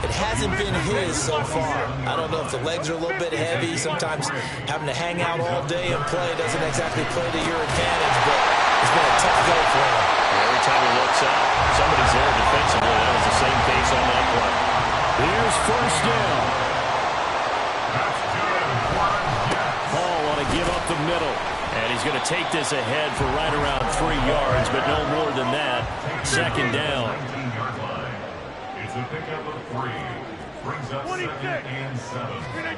It hasn't been his so far. I don't know if the legs are a little bit heavy. Sometimes having to hang out all day and play doesn't exactly play to your advantage, but it's been a tough go for him. Every time he looks out, somebody's there defensively. That was the same case on that play. Here's 1st down. Hall want to give up the middle. And he's going to take this ahead for right around 3 yards, but no more than that. 2nd down. It's a pickup of 3. Brings up 2nd and 7.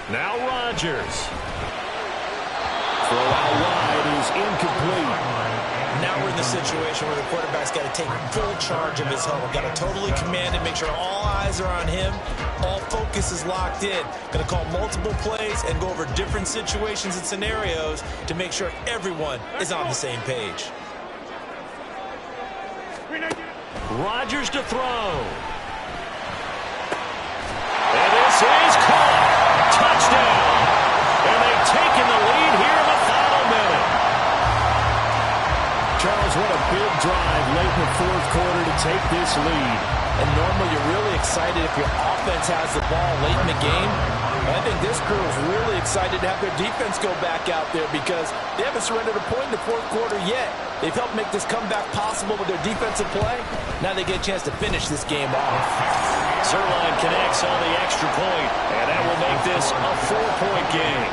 Now Rodgers. Throw out wide is incomplete. Now we're in the situation where the quarterback's got to take full charge of his huddle. Got to totally command it, make sure all eyes are on him. All focus is locked in. Going to call multiple plays and go over different situations and scenarios to make sure everyone is on the same page. Rodgers to throw. And this is caught. Touchdown. And they've taken the lead here in the final minute. Charles, what a big drive late in the 4th quarter to take this lead. And normally you're really excited if your offense has the ball late in the game. I think this crew is really excited to have their defense go back out there because they haven't surrendered a point in the 4th quarter yet. They've helped make this comeback possible with their defensive play. Now they get a chance to finish this game off. Zerline connects on the extra point, and that will make this a 4-point game.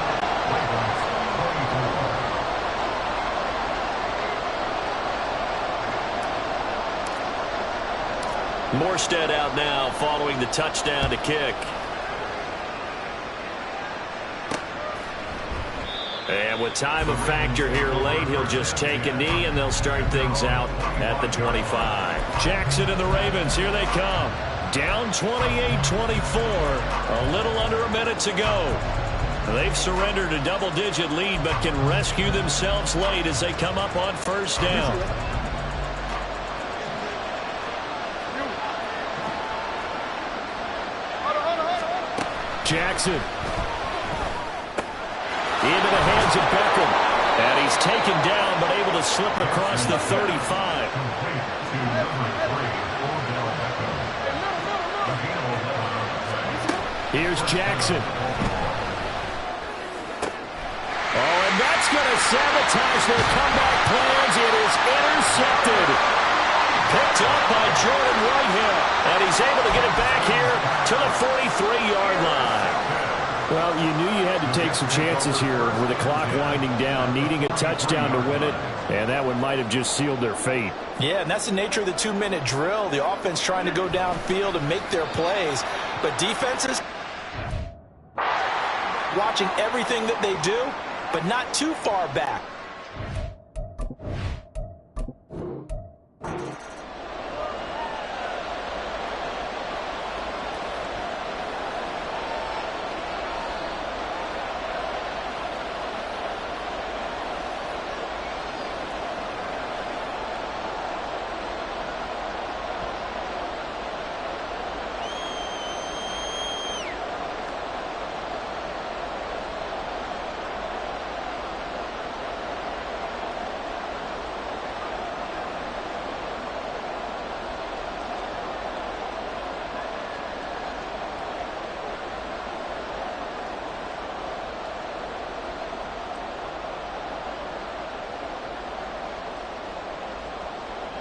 Morstead out now following the touchdown to kick. And with time a factor here late, he'll just take a knee and they'll start things out at the 25. Jackson and the Ravens, here they come. Down 28-24, a little under a minute to go. They've surrendered a double-digit lead but can rescue themselves late as they come up on 1st down. Jackson. Into the hands of Beckham. And he's taken down but able to slip across the 35. Here's Jackson. Oh, and that's going to sabotage their comeback plans. It is intercepted. Picked up by Jordan Whitehill. And he's able to get it back here to the 43-yard line. Well, you knew you had to take some chances here with the clock winding down, needing a touchdown to win it, and that one might have just sealed their fate. Yeah, and that's the nature of the 2-minute drill. The offense trying to go downfield and make their plays, but defenses... watching everything that they do, but not too far back.